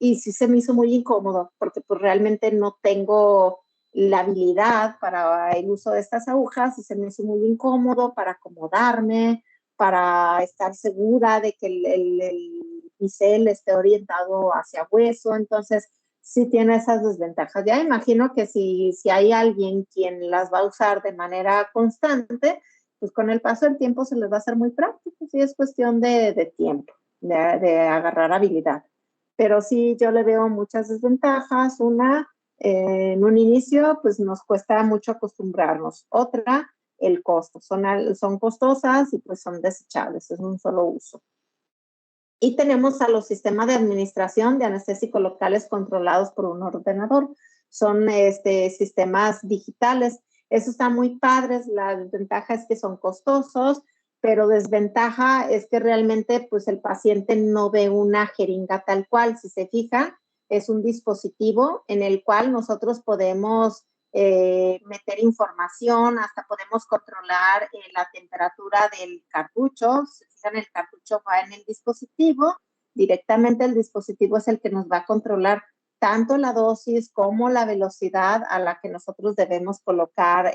y sí se me hizo muy incómodo, porque pues realmente no tengo la habilidad para el uso de estas agujas y se me hizo muy incómodo para acomodarme, para estar segura de que el bisel esté orientado hacia hueso, entonces sí tiene esas desventajas. Ya imagino que si hay alguien quien las va a usar de manera constante, pues con el paso del tiempo se les va a hacer muy práctico, sí es cuestión de tiempo, de agarrar habilidad. Pero sí, yo le veo muchas desventajas. Una, en un inicio, pues nos cuesta mucho acostumbrarnos. Otra, el costo. Son costosas y pues son desechables, es un solo uso. Y tenemos a los sistemas de administración de anestésicos locales controlados por un ordenador. Son sistemas digitales. Eso está muy padre. La desventaja es que son costosos, pero desventaja es que realmente pues el paciente no ve una jeringa tal cual. Si se fija, es un dispositivo en el cual nosotros podemos meter información, hasta podemos controlar la temperatura del cartucho. Si se fijan, el cartucho va en el dispositivo, directamente el dispositivo es el que nos va a controlar tanto la dosis como la velocidad a la que nosotros debemos colocar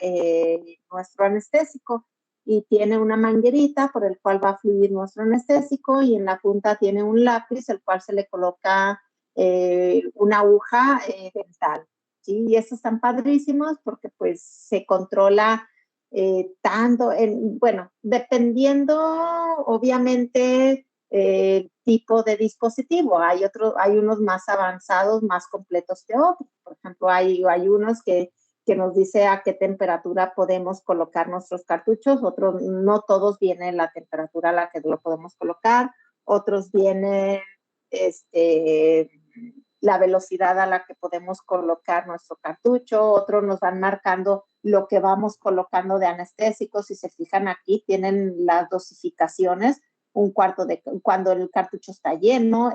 nuestro anestésico. Y tiene una manguerita por el cual va a fluir nuestro anestésico y en la punta tiene un lápiz el cual se le coloca una aguja dental. ¿Sí? Y estos están padrísimos porque pues se controla tanto, bueno, dependiendo obviamente tipo de dispositivo. Hay unos más avanzados, más completos que otros. Por ejemplo, hay unos que nos dice a qué temperatura podemos colocar nuestros cartuchos, otros, no todos vienen la temperatura a la que lo podemos colocar, otros vienen la velocidad a la que podemos colocar nuestro cartucho, otros nos van marcando lo que vamos colocando de anestésicos. Si se fijan aquí, tienen las dosificaciones, un cuarto de cuando el cartucho está lleno,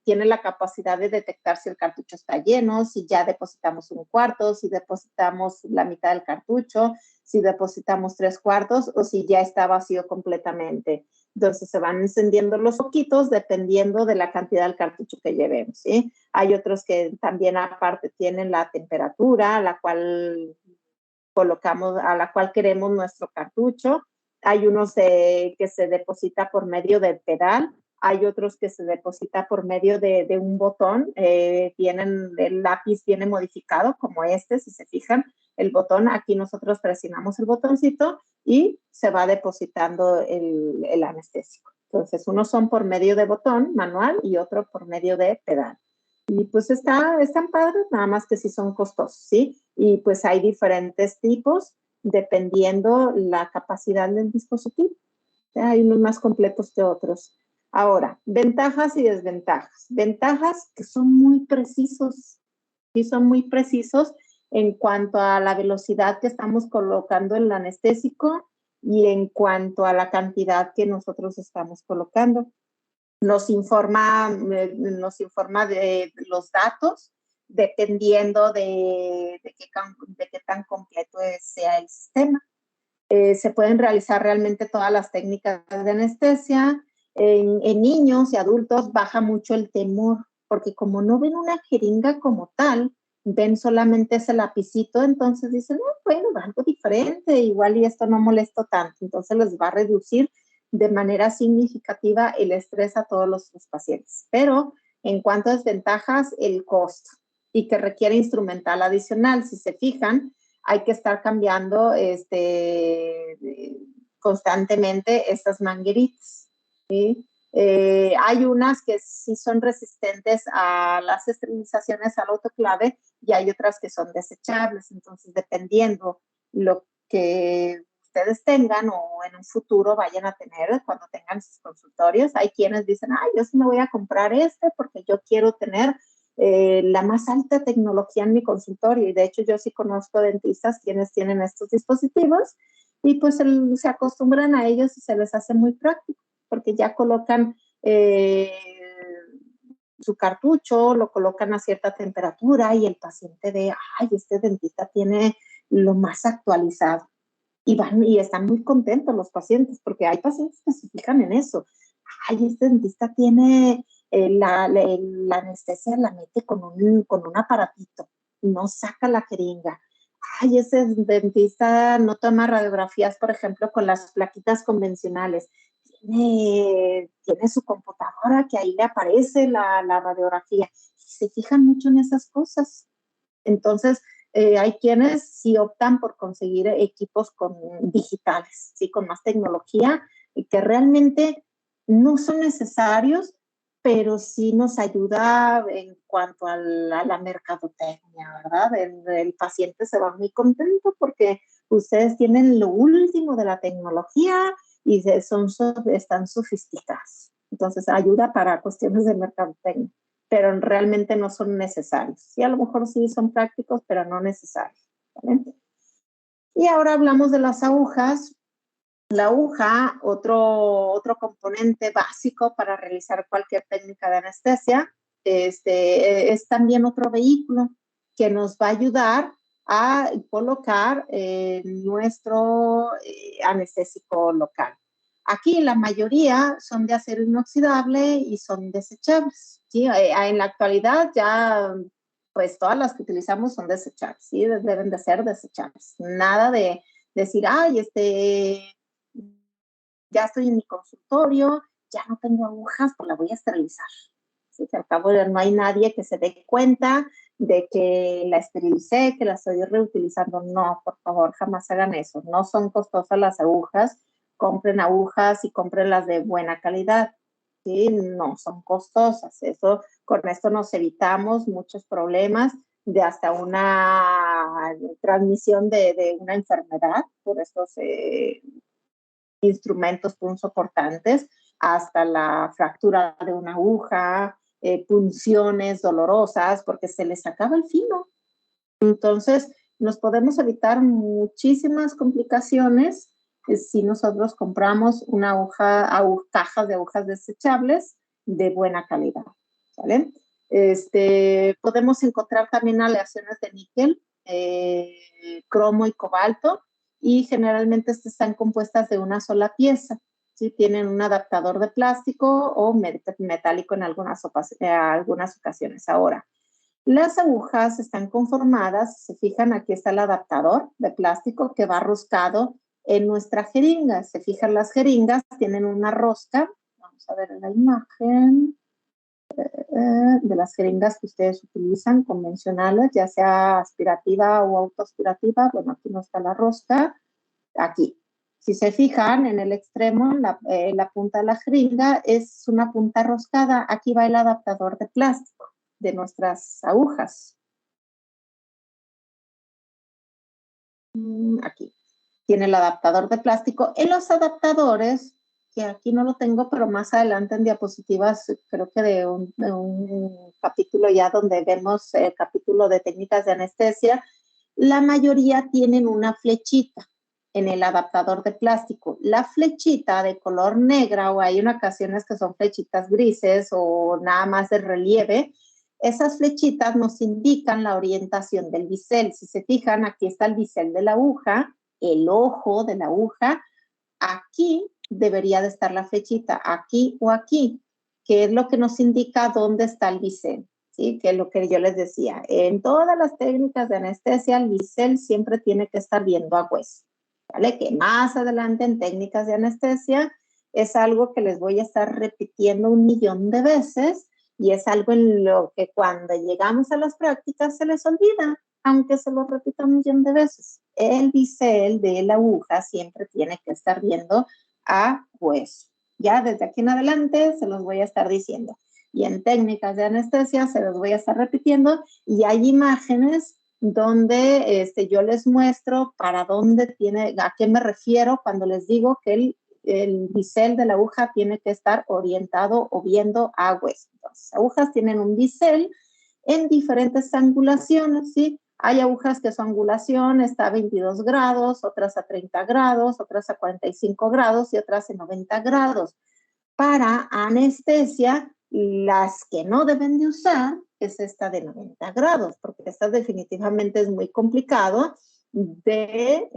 tiene la capacidad de detectar si el cartucho está lleno, si ya depositamos un cuarto, si depositamos la mitad del cartucho, si depositamos 3/4 o si ya está vacío completamente. Entonces se van encendiendo los foquitos dependiendo de la cantidad del cartucho que llevemos, ¿sí? Hay otros que también aparte tienen la temperatura a la cual colocamos, a la cual queremos nuestro cartucho. Hay unos que se deposita por medio del pedal, hay otros que se deposita por medio de un botón. El lápiz viene modificado como si se fijan, el botón, aquí nosotros presionamos el botoncito y se va depositando el anestésico. Entonces, unos son por medio de botón manual y otro por medio de pedal. Y pues están padres, nada más que sí son costosos, ¿sí? Y pues hay diferentes tipos dependiendo la capacidad del dispositivo. Hay unos más completos que otros. Ahora, ventajas y desventajas. Ventajas que son muy precisos, sí son muy precisos en cuanto a la velocidad que estamos colocando el anestésico y en cuanto a la cantidad que nosotros estamos colocando. Nos informa de los datos dependiendo de qué tan completo sea el sistema. Se pueden realizar realmente todas las técnicas de anestesia. En niños y adultos baja mucho el temor, porque como no ven una jeringa como tal, ven solamente ese lapicito, entonces dicen, no, bueno, algo diferente, igual y esto no molesto tanto, entonces les va a reducir de manera significativa el estrés a todos los pacientes. Pero en cuanto a desventajas, el costo y que requiere instrumental adicional. Si se fijan, hay que estar cambiando constantemente estas mangueritas, ¿sí? Hay unas que sí son resistentes a las esterilizaciones al autoclave y hay otras que son desechables. Entonces, dependiendo lo que ustedes tengan o en un futuro vayan a tener cuando tengan sus consultorios, hay quienes dicen, ay, yo sí me voy a comprar porque yo quiero tener la más alta tecnología en mi consultorio, y de hecho yo sí conozco dentistas quienes tienen estos dispositivos y pues se acostumbran a ellos y se les hace muy práctico porque ya colocan su cartucho, lo colocan a cierta temperatura y el paciente ve, ay, este dentista tiene lo más actualizado. Y están muy contentos los pacientes, porque hay pacientes que se fijan en eso. Ay, este dentista tiene la anestesia, la mete con un aparatito, no saca la jeringa. Ay, ese dentista no toma radiografías, por ejemplo, con las plaquitas convencionales. Tiene su computadora que ahí le aparece la radiografía. Se fijan mucho en esas cosas. Entonces, hay quienes sí optan por conseguir equipos digitales, ¿sí? Con más tecnología y que realmente no son necesarios, pero sí nos ayuda en cuanto a la mercadotecnia, ¿verdad? El paciente se va muy contento porque ustedes tienen lo último de la tecnología y están sofisticados. Entonces, ayuda para cuestiones de mercadotecnia, pero realmente no son necesarios. Sí, a lo mejor sí son prácticos, pero no necesarios, ¿vale? Y ahora hablamos de las agujas. La aguja, otro componente básico para realizar cualquier técnica de anestesia, es también otro vehículo que nos va a ayudar a colocar nuestro anestésico local. Aquí la mayoría son de acero inoxidable y son desechables, ¿sí? En la actualidad ya pues todas las que utilizamos son desechables, ¿sí? Deben de ser desechables. Nada de decir, ay, ya estoy en mi consultorio, ya no tengo agujas, pues la voy a esterilizar. ¿Sí? Que al cabo no hay nadie que se dé cuenta de que la esterilicé, que la estoy reutilizando. No, por favor, jamás hagan eso. No son costosas las agujas. Compren agujas y comprenlas de buena calidad. ¿Sí? No son costosas. Con esto nos evitamos muchos problemas de hasta una transmisión de una enfermedad por estos instrumentos punzocortantes, hasta la fractura de una aguja, punciones dolorosas, porque se les acaba el filo. Entonces, nos podemos evitar muchísimas complicaciones si nosotros compramos cajas de agujas desechables de buena calidad, ¿vale? Podemos encontrar también aleaciones de níquel, cromo y cobalto, y generalmente están compuestas de una sola pieza. ¿Sí? Tienen un adaptador de plástico o metálico en algunas ocasiones. Ahora, las agujas están conformadas, se fijan, aquí está el adaptador de plástico que va roscado en nuestra jeringa. Se fijan, las jeringas tienen una rosca. Vamos a ver en la imagen de las jeringas que ustedes utilizan, convencionales, ya sea aspirativa o autoaspirativa. Bueno, aquí no está la rosca. Aquí. Si se fijan, en el extremo, la punta de la jeringa es una punta roscada. Aquí va el adaptador de plástico de nuestras agujas. Aquí. Tiene el adaptador de plástico. En los adaptadores, que aquí no lo tengo, pero más adelante en diapositivas, creo que de un capítulo ya donde vemos el capítulo de técnicas de anestesia, la mayoría tienen una flechita. en el adaptador de plástico la flechita de color negra, o hay en ocasiones que son flechitas grises o nada más de relieve, esas flechitas nos indican la orientación del bisel. Si se fijan, aquí está el bisel de la aguja, el ojo de la aguja. Aquí debería de estar la flechita, aquí o aquí, que es lo que nos indica dónde está el bisel. ¿Sí? Que es lo que yo les decía. En todas las técnicas de anestesia, el bisel siempre tiene que estar viendo a hueso. ¿Vale? Que más adelante en técnicas de anestesia es algo que les voy a estar repitiendo 1,000,000 de veces, y es algo en lo que cuando llegamos a las prácticas se les olvida, aunque se lo repita 1,000,000 de veces. El bisel de la aguja siempre tiene que estar viendo a hueso. Ya desde aquí en adelante se los voy a estar diciendo. Y en técnicas de anestesia se los voy a estar repitiendo, y hay imágenes donde yo les muestro para dónde tiene, a qué me refiero cuando les digo que el bisel de la aguja tiene que estar orientado o viendo a hueso. Las agujas tienen un bisel en diferentes angulaciones, ¿sí? Hay agujas que su angulación está a 22 grados, otras a 30 grados, otras a 45 grados y otras a 90 grados. Para anestesia, las que no deben de usar es esta de 90 grados, porque esta definitivamente es muy complicado de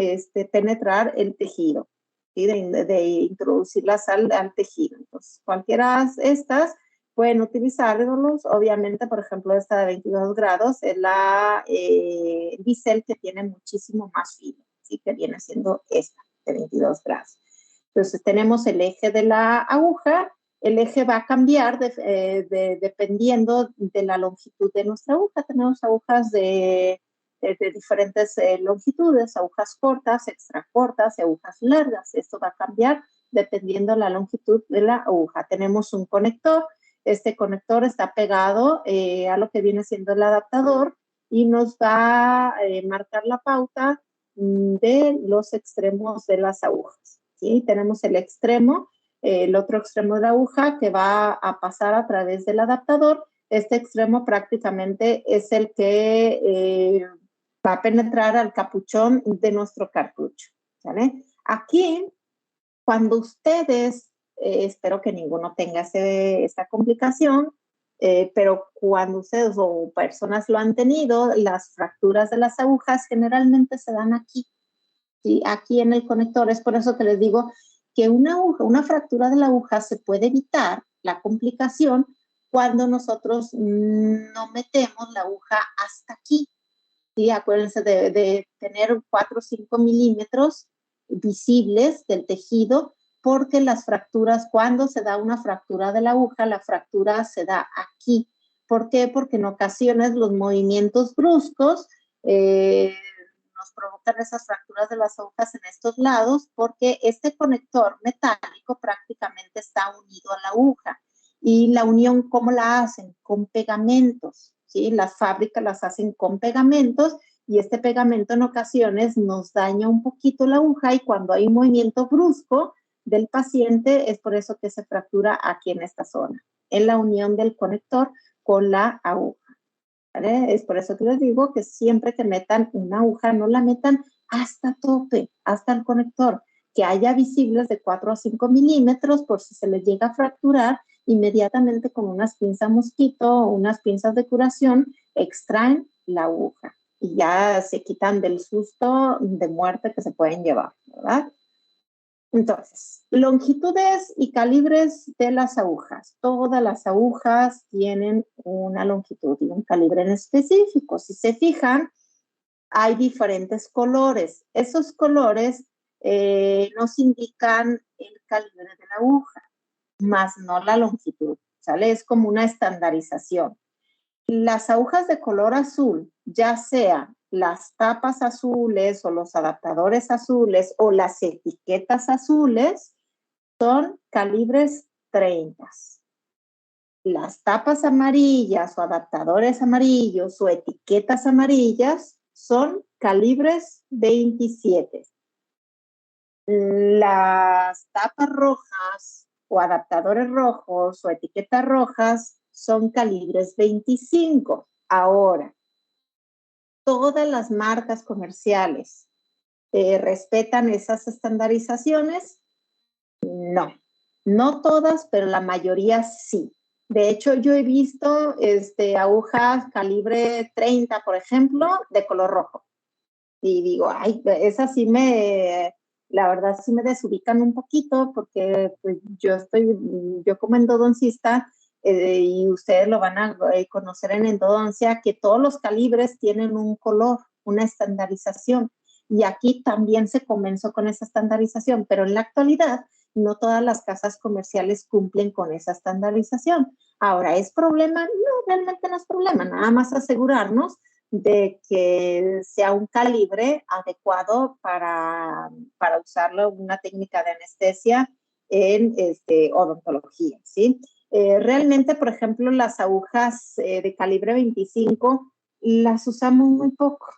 penetrar el tejido, ¿sí? de introducirlas al tejido. Entonces, cualquiera de estas pueden utilizarlos. Obviamente, por ejemplo, esta de 22 grados es la bisel que tiene muchísimo más filo, ¿sí? Que viene siendo esta de 22 grados. Entonces tenemos el eje de la aguja. El eje va a cambiar dependiendo de la longitud de nuestra aguja. Tenemos agujas de diferentes longitudes, agujas cortas, extra cortas y agujas largas. Esto va a cambiar dependiendo de la longitud de la aguja. Tenemos un conector. Este conector está pegado a lo que viene siendo el adaptador y nos va a marcar la pauta de los extremos de las agujas. ¿Sí? Tenemos el extremo, el otro extremo de la aguja que va a pasar a través del adaptador. Este extremo prácticamente es el que va a penetrar al capuchón de nuestro cartucho. ¿Vale? Aquí, cuando ustedes, espero que ninguno tenga esta complicación, pero cuando ustedes o personas lo han tenido, las fracturas de las agujas generalmente se dan aquí. ¿Sí? Aquí en el conector. Es por eso que les digo que una fractura de la aguja se puede evitar, la complicación, cuando nosotros no metemos la aguja hasta aquí. ¿Sí? Acuérdense de tener 4 o 5 milímetros visibles del tejido, porque las fracturas, cuando se da una fractura de la aguja, la fractura se da aquí. ¿Por qué? Porque en ocasiones los movimientos bruscos nos provocan esas fracturas de las agujas en estos lados, porque este conector metálico prácticamente está unido a la aguja. Y la unión, ¿cómo la hacen? Con pegamentos, ¿sí? Las fábricas las hacen con pegamentos, y este pegamento en ocasiones nos daña un poquito la aguja, y cuando hay un movimiento brusco del paciente es por eso que se fractura aquí en esta zona, en la unión del conector con la aguja. ¿Vale? Es por eso que les digo que siempre que metan una aguja, no la metan hasta tope, hasta el conector, que haya visibles de 4 a 5 milímetros por si se les llega a fracturar. Inmediatamente con unas pinzas mosquito o unas pinzas de curación extraen la aguja y ya se quitan del susto de muerte que se pueden llevar, ¿verdad? Entonces, longitudes y calibres de las agujas. Todas las agujas tienen una longitud y un calibre en específico. Si se fijan, hay diferentes colores. Esos colores nos indican el calibre de la aguja, más no la longitud, ¿sale? Es como una estandarización. Las agujas de color azul, ya sea las tapas azules o los adaptadores azules o las etiquetas azules, son calibres 30. Las tapas amarillas o adaptadores amarillos o etiquetas amarillas son calibres 27. Las tapas rojas o adaptadores rojos o etiquetas rojas son calibres 25. Ahora, todas las marcas comerciales ¿Respetan esas estandarizaciones? No, no todas, pero la mayoría sí. De hecho, yo he visto agujas calibre 30, por ejemplo, de color rojo. Y digo, ay, esas sí la verdad sí me desubican un poquito porque pues, yo como endodoncista y ustedes lo van a conocer en endodoncia, que todos los calibres tienen un color, una estandarización. Y aquí también se comenzó con esa estandarización, pero en la actualidad no todas las casas comerciales cumplen con esa estandarización. Ahora, ¿es problema? No, realmente no es problema, nada más asegurarnos de que sea un calibre adecuado para usarlo una técnica de anestesia en odontología, ¿sí? Realmente, por ejemplo, las agujas de calibre 25 las usamos muy poco.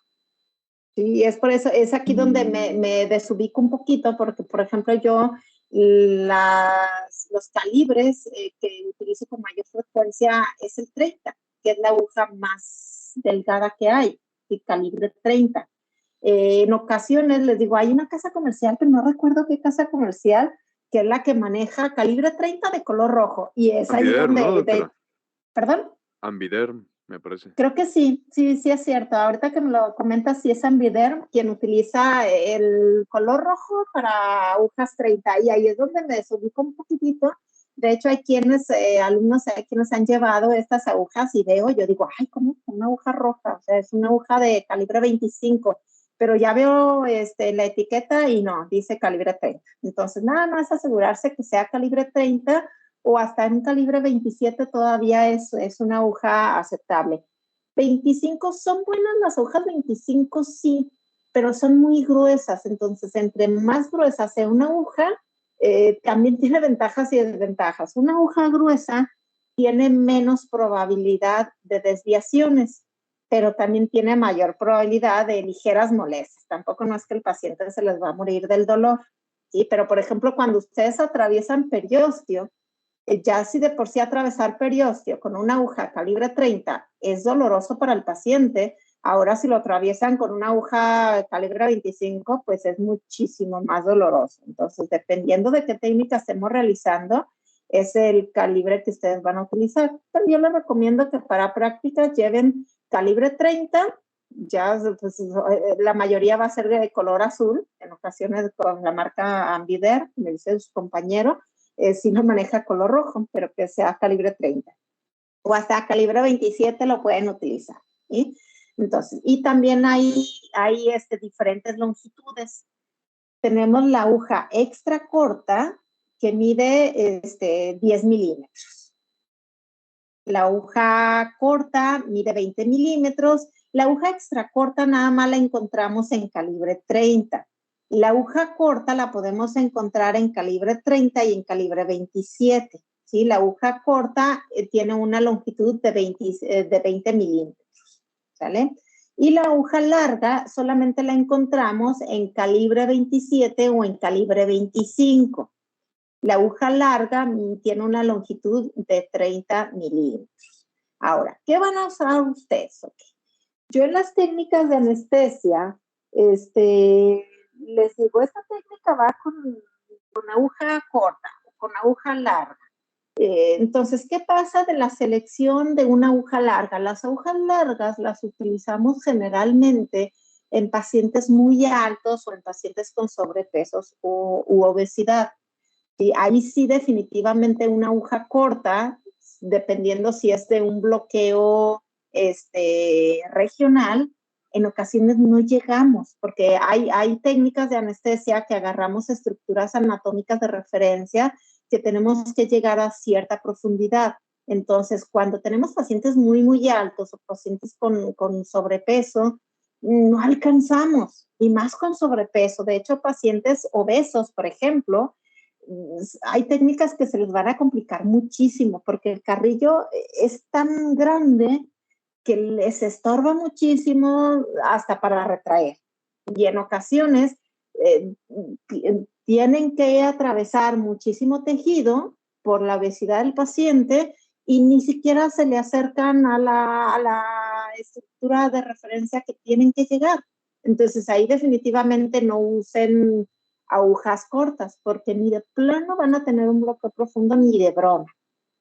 Sí, es por eso, es aquí donde me desubico un poquito, porque, por ejemplo, yo los calibres que utilizo con mayor frecuencia es el 30, que es la aguja más delgada que hay, el calibre 30. En ocasiones les digo, hay una casa comercial, pero no recuerdo qué casa comercial, que es la que maneja calibre 30 de color rojo, y es ahí Ambiderm, ¿no, donde, doctora? ¿perdón? Ambiderm, me parece. Creo que sí, sí, sí es cierto. Ahorita que me lo comentas, sí es Ambiderm quien utiliza el color rojo para agujas 30 y ahí es donde me desubico un poquitito. De hecho, hay alumnos hay quienes han llevado estas agujas y yo digo, ay, ¿cómo una aguja roja? O sea, es una aguja de calibre 25, pero ya veo la etiqueta y no, dice calibre 30. Entonces, nada más asegurarse que sea calibre 30 o hasta en calibre 27 todavía es una aguja aceptable. 25 son buenas las hojas 25, sí, pero son muy gruesas. Entonces, entre más gruesa sea una aguja, también tiene ventajas y desventajas. Una aguja gruesa tiene menos probabilidad de desviaciones, pero también tiene mayor probabilidad de ligeras molestias. Tampoco no es que el paciente se les va a morir del dolor, ¿sí? Pero, por ejemplo, cuando ustedes atraviesan periósteo, ya si de por sí atravesar periósteo con una aguja calibre 30 es doloroso para el paciente, ahora si lo atraviesan con una aguja calibre 25, pues es muchísimo más doloroso. Entonces, dependiendo de qué técnica estemos realizando, es el calibre que ustedes van a utilizar. Pero yo les recomiendo que para prácticas lleven calibre 30, ya pues, la mayoría va a ser de color azul, en ocasiones con la marca Ambider, me dice su compañero, si no maneja color rojo, pero que sea calibre 30. O hasta calibre 27 lo pueden utilizar. ¿Sí? Entonces, y también hay diferentes longitudes. Tenemos la aguja extra corta que mide 10 milímetros. La aguja corta mide 20 milímetros. La aguja extra corta nada más la encontramos en calibre 30. La aguja corta la podemos encontrar en calibre 30 y en calibre 27. ¿Sí? La aguja corta tiene una longitud de 20 milímetros. ¿Sale? Y la aguja larga solamente la encontramos en calibre 27 o en calibre 25. La aguja larga tiene una longitud de 30 milímetros. Ahora, ¿qué van a usar ustedes? Okay. Yo en las técnicas de anestesia, les digo, esta técnica va con aguja corta o con aguja larga. Entonces, ¿qué pasa de la selección de una aguja larga? Las agujas largas las utilizamos generalmente en pacientes muy altos o en pacientes con sobrepesos u obesidad. Y ahí sí definitivamente una aguja corta, dependiendo si es de un bloqueo regional, en ocasiones no llegamos, porque hay técnicas de anestesia que agarramos estructuras anatómicas de referencia que tenemos que llegar a cierta profundidad. Entonces, cuando tenemos pacientes muy, muy altos o pacientes con sobrepeso, no alcanzamos, y más con sobrepeso. De hecho, pacientes obesos, por ejemplo, hay técnicas que se les van a complicar muchísimo porque el carrillo es tan grande que les estorba muchísimo hasta para retraer. Y en ocasiones tienen que atravesar muchísimo tejido por la obesidad del paciente y ni siquiera se le acercan a la estructura de referencia que tienen que llegar. Entonces ahí definitivamente no usen agujas cortas, porque ni de plano van a tener un bloqueo profundo ni de broma,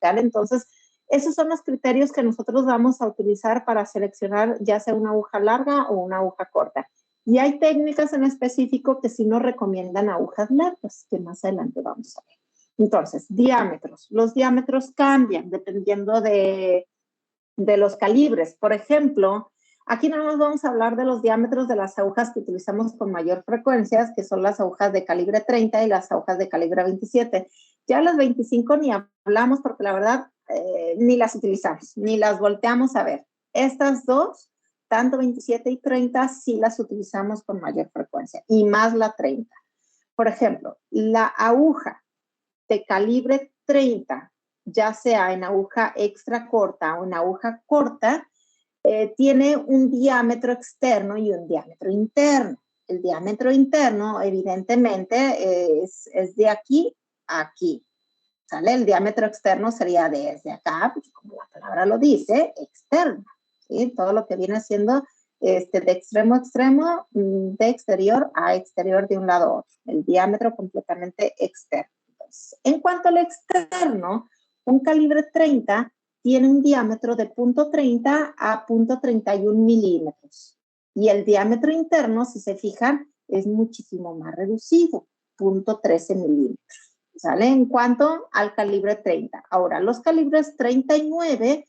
¿vale? Entonces, esos son los criterios que nosotros vamos a utilizar para seleccionar ya sea una aguja larga o una aguja corta. Y hay técnicas en específico que sí nos recomiendan agujas largas, que más adelante vamos a ver. Entonces, diámetros. Los diámetros cambian dependiendo de los calibres. Por ejemplo, aquí nada más vamos a hablar de los diámetros de las agujas que utilizamos con mayor frecuencia, que son las agujas de calibre 30 y las agujas de calibre 27. Ya las 25 ni hablamos porque la verdad ni las utilizamos, ni las volteamos a ver. Estas dos, tanto 27 y 30, sí las utilizamos con mayor frecuencia, y más la 30. Por ejemplo, la aguja de calibre 30, ya sea en aguja extra corta o en aguja corta, tiene un diámetro externo y un diámetro interno. El diámetro interno, evidentemente, es de aquí a aquí. ¿Sale? El diámetro externo sería desde acá, pues como la palabra lo dice, externo. ¿Sí? Todo lo que viene siendo de extremo a extremo, de exterior a exterior de un lado a otro. El diámetro completamente externo. Entonces, en cuanto al externo, un calibre 30 tiene un diámetro de 0.30 a 0.31 milímetros. Y el diámetro interno, si se fijan, es muchísimo más reducido, 0.13 milímetros. ¿Sale? En cuanto al calibre 30. Ahora, los calibres 39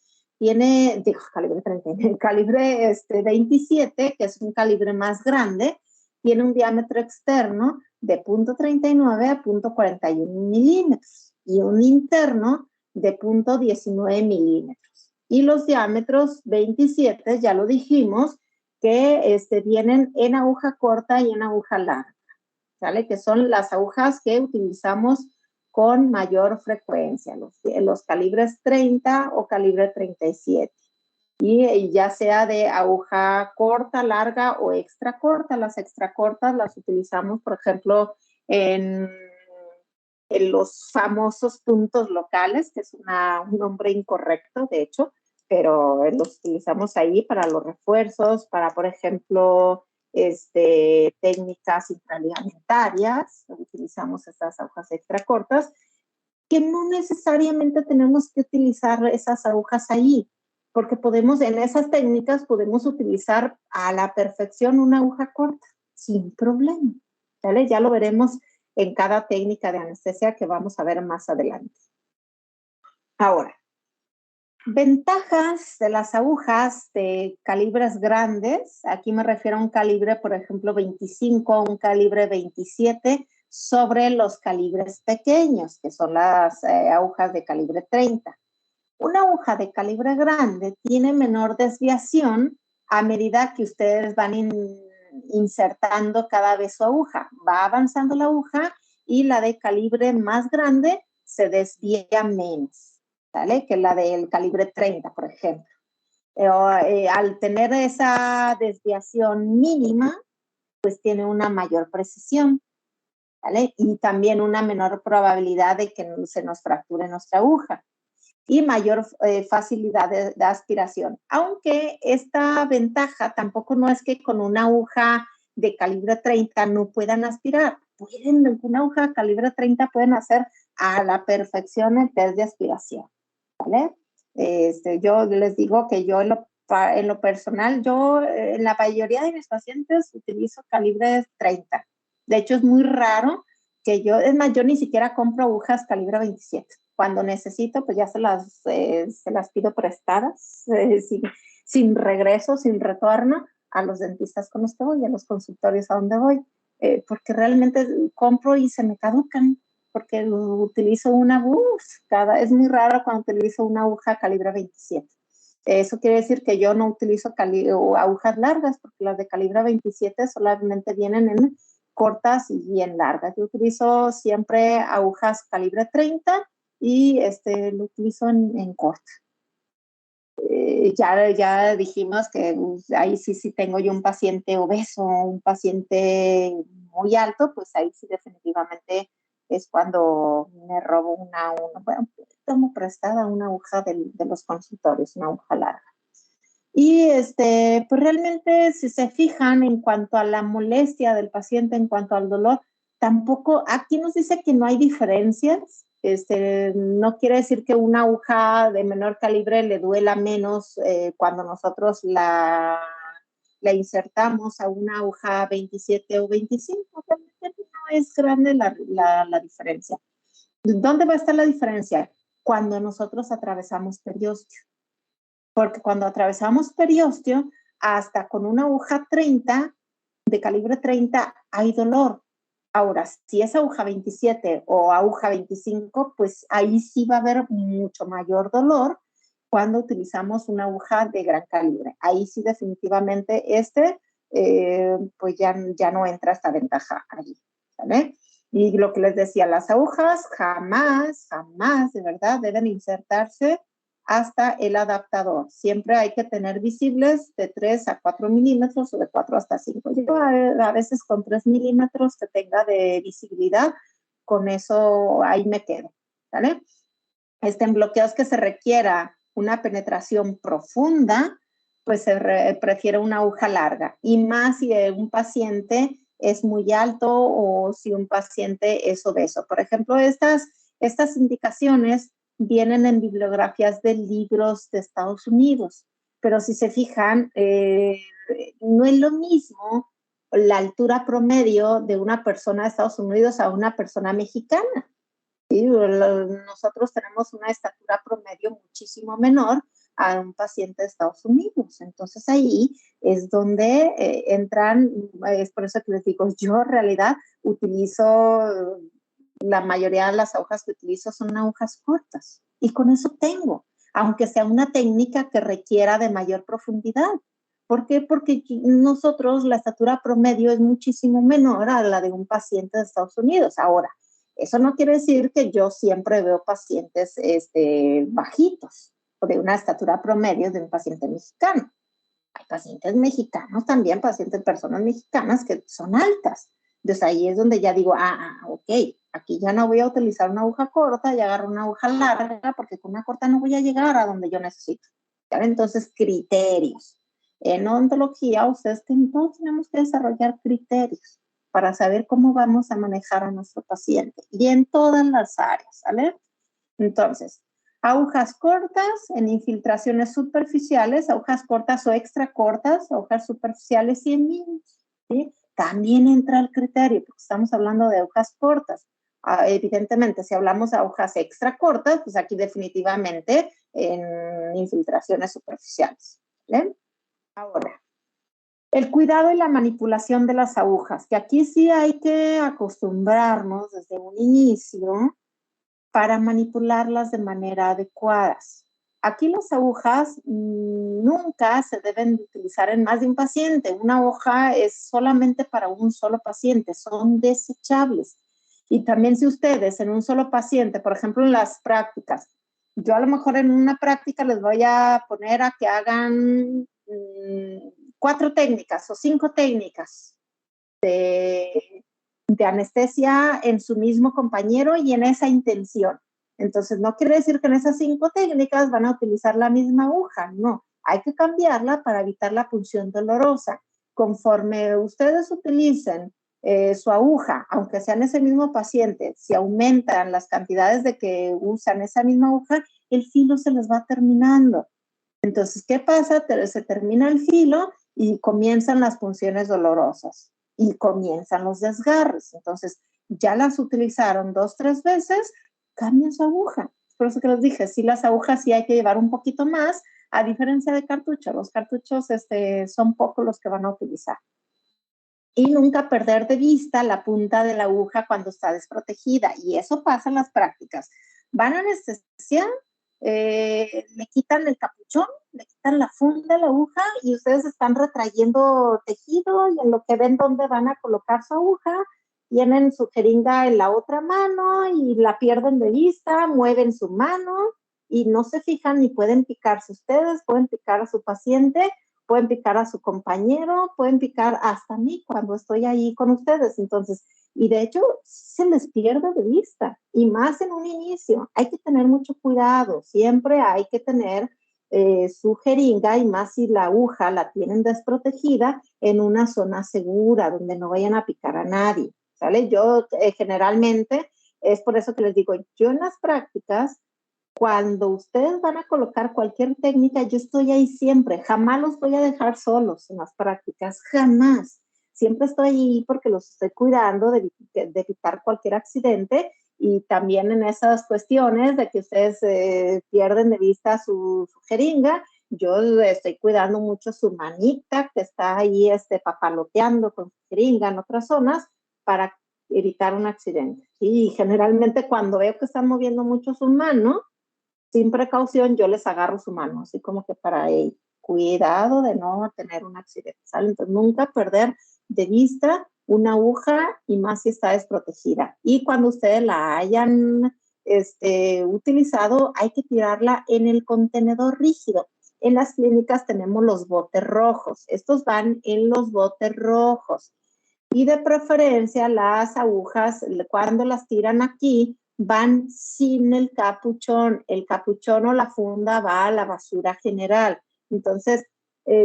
calibre 30, el calibre 27, que es un calibre más grande, tiene un diámetro externo de 0.39 a 0.41 milímetros y un interno de 0.19 milímetros. Y los diámetros 27, ya lo dijimos, que vienen en aguja corta y en aguja larga, ¿sale? Que son las agujas que utilizamos con mayor frecuencia, los calibres 30 o calibre 37. Y ya sea de aguja corta, larga o extra corta. Las extra cortas las utilizamos, por ejemplo, en los famosos puntos locales, que es un nombre incorrecto, de hecho, pero los utilizamos ahí para los refuerzos, para, por ejemplo, técnicas intraligamentarias. Utilizamos estas agujas extra cortas, que no necesariamente tenemos que utilizar esas agujas ahí, porque en esas técnicas podemos utilizar a la perfección una aguja corta, sin problema, ¿vale? Ya lo veremos en cada técnica de anestesia que vamos a ver más adelante. Ahora, ventajas de las agujas de calibres grandes. Aquí me refiero a un calibre, por ejemplo, 25 o un calibre 27 sobre los calibres pequeños, que son las agujas de calibre 30. Una aguja de calibre grande tiene menor desviación a medida que ustedes van insertando cada vez su aguja. Va avanzando la aguja y la de calibre más grande se desvía menos, ¿vale? Que la del calibre 30, por ejemplo. Al tener esa desviación mínima, pues tiene una mayor precisión, ¿vale? Y también una menor probabilidad de que se nos fracture nuestra aguja y mayor facilidad de aspiración. Aunque esta ventaja tampoco no es que con una aguja de calibre 30 no puedan aspirar. Con una aguja de calibre 30 pueden hacer a la perfección el test de aspiración, ¿vale? Yo les digo que yo en lo personal, en la mayoría de mis pacientes utilizo calibre 30. De hecho, es muy raro que yo ni siquiera compro agujas calibre 27. Cuando necesito, pues ya se las pido prestadas, sin regreso, sin retorno, a los dentistas con los que voy, a los consultorios a donde voy, porque realmente compro y se me caducan, porque utilizo es muy raro cuando utilizo una aguja calibre 27. Eso quiere decir que yo no utilizo agujas largas, porque las de calibre 27 solamente vienen en cortas y en largas. Yo utilizo siempre agujas calibre 30 y lo utilizo en corta. Ya dijimos que ahí sí tengo yo un paciente obeso, un paciente muy alto, pues ahí sí definitivamente es cuando me robo bueno, tomo prestada una aguja de los consultorios, una aguja larga. Y pues realmente si se fijan en cuanto a la molestia del paciente, en cuanto al dolor, tampoco, aquí nos dice que no hay diferencias. No quiere decir que una aguja de menor calibre le duela menos cuando nosotros la insertamos a una aguja 27 o 25. Realmente no es grande la diferencia. ¿Dónde va a estar la diferencia? Cuando nosotros atravesamos periósteo. Porque cuando atravesamos periósteo, hasta con una aguja 30, de calibre 30, hay dolor. Ahora, si es aguja 27 o aguja 25, pues ahí sí va a haber mucho mayor dolor cuando utilizamos una aguja de gran calibre. Ahí sí definitivamente pues ya no entra esta ventaja ahí, ¿vale? Y lo que les decía, las agujas jamás, de verdad, deben insertarse hasta el adaptador. Siempre hay que tener visibles de 3 a 4 milímetros o de 4 hasta 5. Yo a veces con 3 milímetros que tenga de visibilidad, con eso ahí me quedo, ¿vale? En bloqueos que se requiera una penetración profunda, pues se prefiere una aguja larga. Y más si un paciente es muy alto o si un paciente es obeso. Por ejemplo, estas indicaciones vienen en bibliografías de libros de Estados Unidos, pero si se fijan, no es lo mismo la altura promedio de una persona de Estados Unidos a una persona mexicana. ¿Sí? Nosotros tenemos una estatura promedio muchísimo menor a un paciente de Estados Unidos. Entonces ahí es donde entran, es por eso que les digo, yo en realidad utilizo, la mayoría de las agujas que utilizo son agujas cortas y con eso tengo, aunque sea una técnica que requiera de mayor profundidad. ¿Por qué? Porque nosotros la estatura promedio es muchísimo menor a la de un paciente de Estados Unidos. Ahora, eso no quiere decir que yo siempre veo pacientes bajitos o de una estatura promedio de un paciente mexicano. Hay pacientes mexicanos también, personas mexicanas que son altas. Entonces ahí es donde ya digo, ok, aquí ya no voy a utilizar una aguja corta, ya agarro una aguja larga porque con una corta no voy a llegar a donde yo necesito. Entonces, criterios. En odontología, ustedes todos tenemos que desarrollar criterios para saber cómo vamos a manejar a nuestro paciente y en todas las áreas, ¿vale? Entonces, agujas cortas en infiltraciones superficiales, agujas cortas o extra cortas, agujas superficiales 100 milímetros, ¿sí? También entra el criterio, porque estamos hablando de agujas cortas. Evidentemente, si hablamos de agujas extra cortas, pues aquí definitivamente en infiltraciones superficiales, ¿vale? Ahora, el cuidado y la manipulación de las agujas, que aquí sí hay que acostumbrarnos desde un inicio para manipularlas de manera adecuada. Aquí las agujas nunca se deben utilizar en más de un paciente. Una hoja es solamente para un solo paciente, son desechables. Y también si ustedes en un solo paciente, por ejemplo en las prácticas, yo a lo mejor en una práctica les voy a poner a que hagan 4 técnicas o 5 técnicas de anestesia en su mismo compañero y en esa intención. Entonces, no quiere decir que en esas 5 técnicas van a utilizar la misma aguja, no. Hay que cambiarla para evitar la punción dolorosa. Conforme ustedes utilicen su aguja, aunque sea en ese mismo paciente, si aumentan las cantidades de que usan esa misma aguja, el filo se les va terminando. Entonces, ¿qué pasa? Se termina el filo y comienzan las punciones dolorosas y comienzan los desgarres. Entonces, ya las utilizaron 2, 3 veces, cambian su aguja. Por eso que les dije, sí, las agujas sí hay que llevar un poquito más, a diferencia de cartuchos. Los cartuchos son pocos los que van a utilizar. Y nunca perder de vista la punta de la aguja cuando está desprotegida. Y eso pasa en las prácticas. Van a anestesiar, le quitan el capuchón, le quitan la funda de la aguja y ustedes están retrayendo tejido y en lo que ven dónde van a colocar su aguja, tienen su jeringa en la otra mano y la pierden de vista, mueven su mano y no se fijan ni pueden picarse ustedes, pueden picar a su paciente, pueden picar a su compañero, pueden picar hasta a mí cuando estoy ahí con ustedes. Entonces, y de hecho, se les pierde de vista, y más en un inicio. Hay que tener mucho cuidado, siempre hay que tener su jeringa, y más si la aguja la tienen desprotegida, en una zona segura donde no vayan a picar a nadie, ¿sale? Yo generalmente, es por eso que les digo, yo en las prácticas, cuando ustedes van a colocar cualquier técnica, yo estoy ahí siempre, jamás los voy a dejar solos en las prácticas, jamás. Siempre estoy ahí porque los estoy cuidando de evitar cualquier accidente, y también en esas cuestiones de que ustedes pierden de vista su jeringa, yo estoy cuidando mucho su manita que está ahí papaloteando con su jeringa en otras zonas para evitar un accidente. Y generalmente cuando veo que están moviendo mucho su mano, sin precaución, yo les agarro su mano, así como que para cuidado de no tener un accidente, ¿sale? Entonces, nunca perder de vista una aguja, y más si está desprotegida. Y cuando ustedes la hayan utilizado, hay que tirarla en el contenedor rígido. En las clínicas tenemos los botes rojos. Estos van en los botes rojos. Y de preferencia las agujas, cuando las tiran aquí, van sin el capuchón. El capuchón o la funda va a la basura general. Entonces,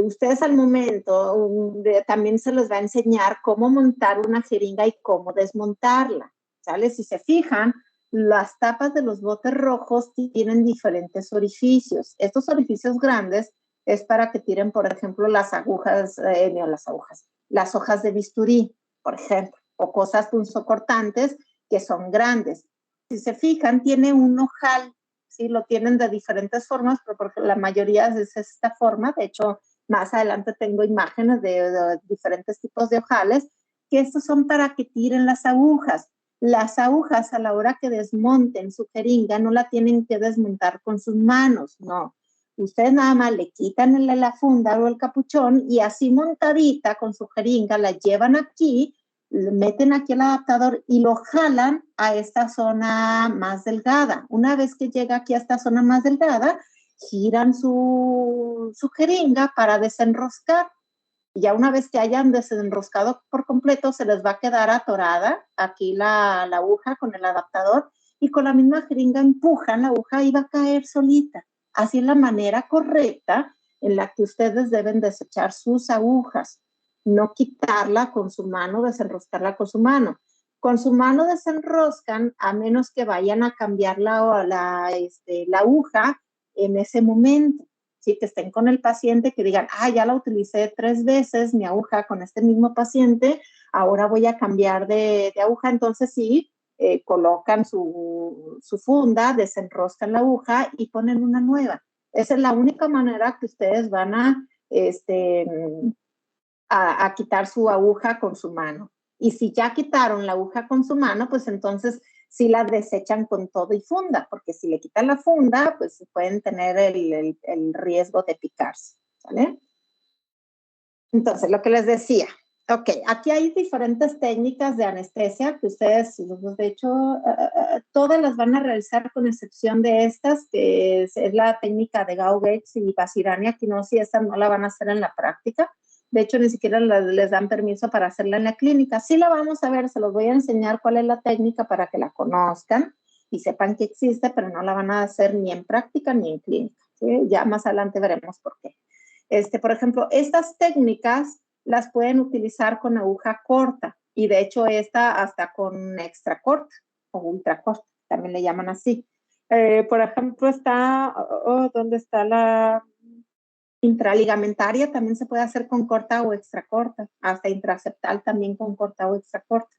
ustedes al momento también se les va a enseñar cómo montar una jeringa y cómo desmontarla, ¿sale? Si se fijan, las tapas de los botes rojos tienen diferentes orificios. Estos orificios grandes es para que tiren, por ejemplo, las hojas de bisturí, por ejemplo, o cosas punzocortantes que son grandes. Si se fijan, tiene un ojal, ¿sí? Lo tienen de diferentes formas, pero porque la mayoría es esta forma. De hecho, más adelante tengo imágenes de diferentes tipos de ojales, que estos son para que tiren las agujas. Las agujas, a la hora que desmonten su jeringa, no la tienen que desmontar con sus manos, no. Ustedes nada más le quitan la funda o el capuchón, y así montadita con su jeringa la llevan aquí, meten aquí el adaptador y lo jalan a esta zona más delgada. Una vez que llega aquí a esta zona más delgada, giran su jeringa para desenroscar. Y ya una vez que hayan desenroscado por completo, se les va a quedar atorada aquí la aguja con el adaptador, y con la misma jeringa empujan la aguja y va a caer solita. Así es la manera correcta en la que ustedes deben desechar sus agujas. No quitarla con su mano, desenroscarla con su mano. Con su mano desenroscan, a menos que vayan a cambiar la aguja en ese momento. ¿Sí? Que estén con el paciente, que digan, ya la utilicé 3 veces mi aguja con este mismo paciente, ahora voy a cambiar de aguja. Entonces sí, colocan su funda, desenroscan la aguja y ponen una nueva. Esa es la única manera que ustedes van a quitar su aguja con su mano. Y si ya quitaron la aguja con su mano, pues entonces sí la desechan con todo y funda, porque si le quitan la funda, pues pueden tener el riesgo de picarse, ¿vale? Entonces, lo que les decía, ok, aquí hay diferentes técnicas de anestesia que ustedes, de hecho, todas las van a realizar con excepción de estas, que es la técnica de Gauguex y Basirania, que no, si estas no la van a hacer en la práctica. De hecho, ni siquiera les dan permiso para hacerla en la clínica. Sí la vamos a ver, se los voy a enseñar cuál es la técnica para que la conozcan y sepan que existe, pero no la van a hacer ni en práctica ni en clínica, ¿sí? Ya más adelante veremos por qué. Por ejemplo, estas técnicas las pueden utilizar con aguja corta, y de hecho esta hasta con extra corta o ultra corta, también le llaman así. Por ejemplo, ¿dónde está la intraligamentaria? También se puede hacer con corta o extra corta, hasta intraseptal también con corta o extra corta.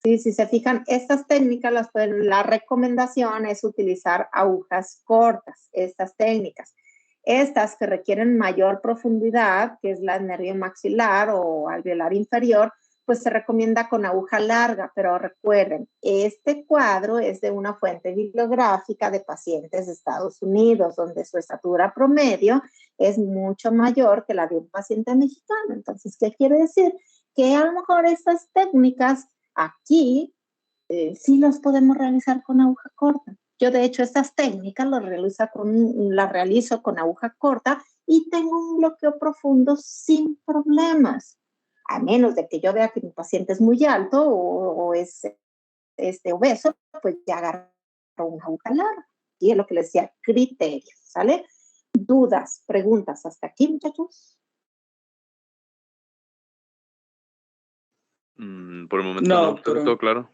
Sí, si se fijan, estas técnicas, la recomendación es utilizar agujas cortas, estas técnicas. Estas que requieren mayor profundidad, que es la nervio maxilar o alveolar inferior, pues se recomienda con aguja larga. Pero recuerden, este cuadro es de una fuente bibliográfica de pacientes de Estados Unidos, donde su estatura promedio es mucho mayor que la de un paciente mexicano. Entonces, ¿qué quiere decir? Que a lo mejor estas técnicas aquí sí las podemos realizar con aguja corta. Yo, de hecho, estas técnicas las realizo con aguja corta y tengo un bloqueo profundo sin problemas. A menos de que yo vea que mi paciente es muy alto o es obeso, pues ya agarro una aguja larga. Y es lo que les decía, criterio, ¿sale? dudas, preguntas hasta aquí, muchachos? Por el momento No, no, doctora. todo claro.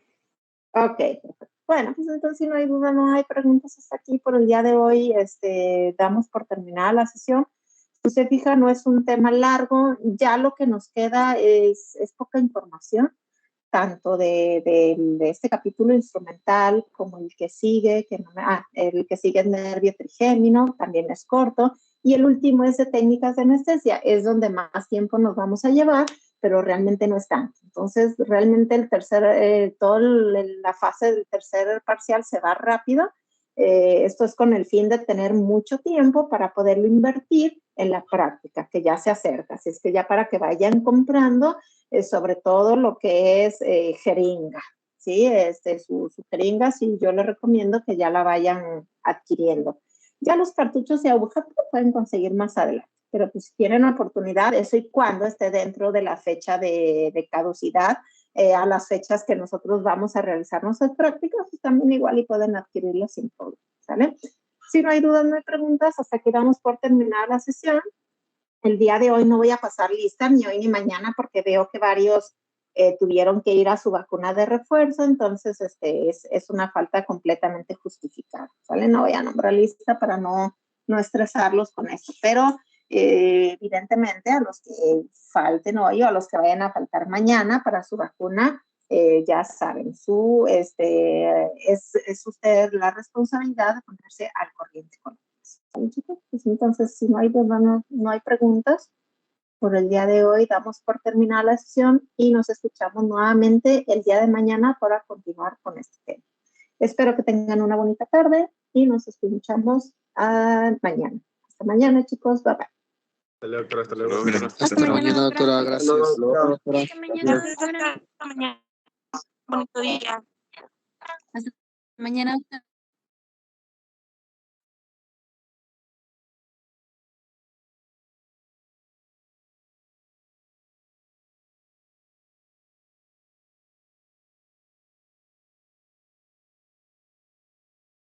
Ok, perfecto. Bueno, pues entonces si no hay duda, no hay preguntas hasta aquí por el día de hoy. Damos por terminada la sesión. Si se fija, no es un tema largo. Ya lo que nos queda es poca información, tanto de este capítulo instrumental como el que sigue, el que sigue es nervio trigémino, también es corto, y el último es de técnicas de anestesia, es donde más tiempo nos vamos a llevar, pero realmente no es tanto. Entonces, realmente toda la fase del tercer parcial se va rápido. Esto es con el fin de tener mucho tiempo para poderlo invertir en la práctica, que ya se acerca. Así es que ya para que vayan comprando, sobre todo lo que es jeringa, ¿sí? Su jeringa, sí, yo les recomiendo que ya la vayan adquiriendo. Ya los cartuchos de aguja pueden conseguir más adelante, pero pues si tienen oportunidad, eso y cuando esté dentro de la fecha de caducidad, a las fechas que nosotros vamos a realizar nuestras prácticas, pues también igual y pueden adquirirlos sin problema, ¿sale? Si no hay dudas, no hay preguntas, hasta aquí damos por terminar la sesión. El día de hoy no voy a pasar lista ni hoy ni mañana porque veo que varios tuvieron que ir a su vacuna de refuerzo, entonces es una falta completamente justificada, ¿sale? No voy a nombrar lista para no estresarlos con esto, pero evidentemente a los que falten hoy o a los que vayan a faltar mañana para su vacuna, ya saben, es usted la responsabilidad de ponerse al corriente con pues entonces, si no hay, no hay preguntas, por el día de hoy damos por terminada la sesión y nos escuchamos nuevamente el día de mañana para continuar con este tema. Espero que tengan una bonita tarde y nos escuchamos mañana. Hasta mañana, chicos. Bye bye. Hasta luego, doctora. Hasta luego. Hasta mañana, doctora. Gracias. Hasta luego, doctora. Hasta mañana, doctora. Hasta mañana. Bonito día. Hasta mañana.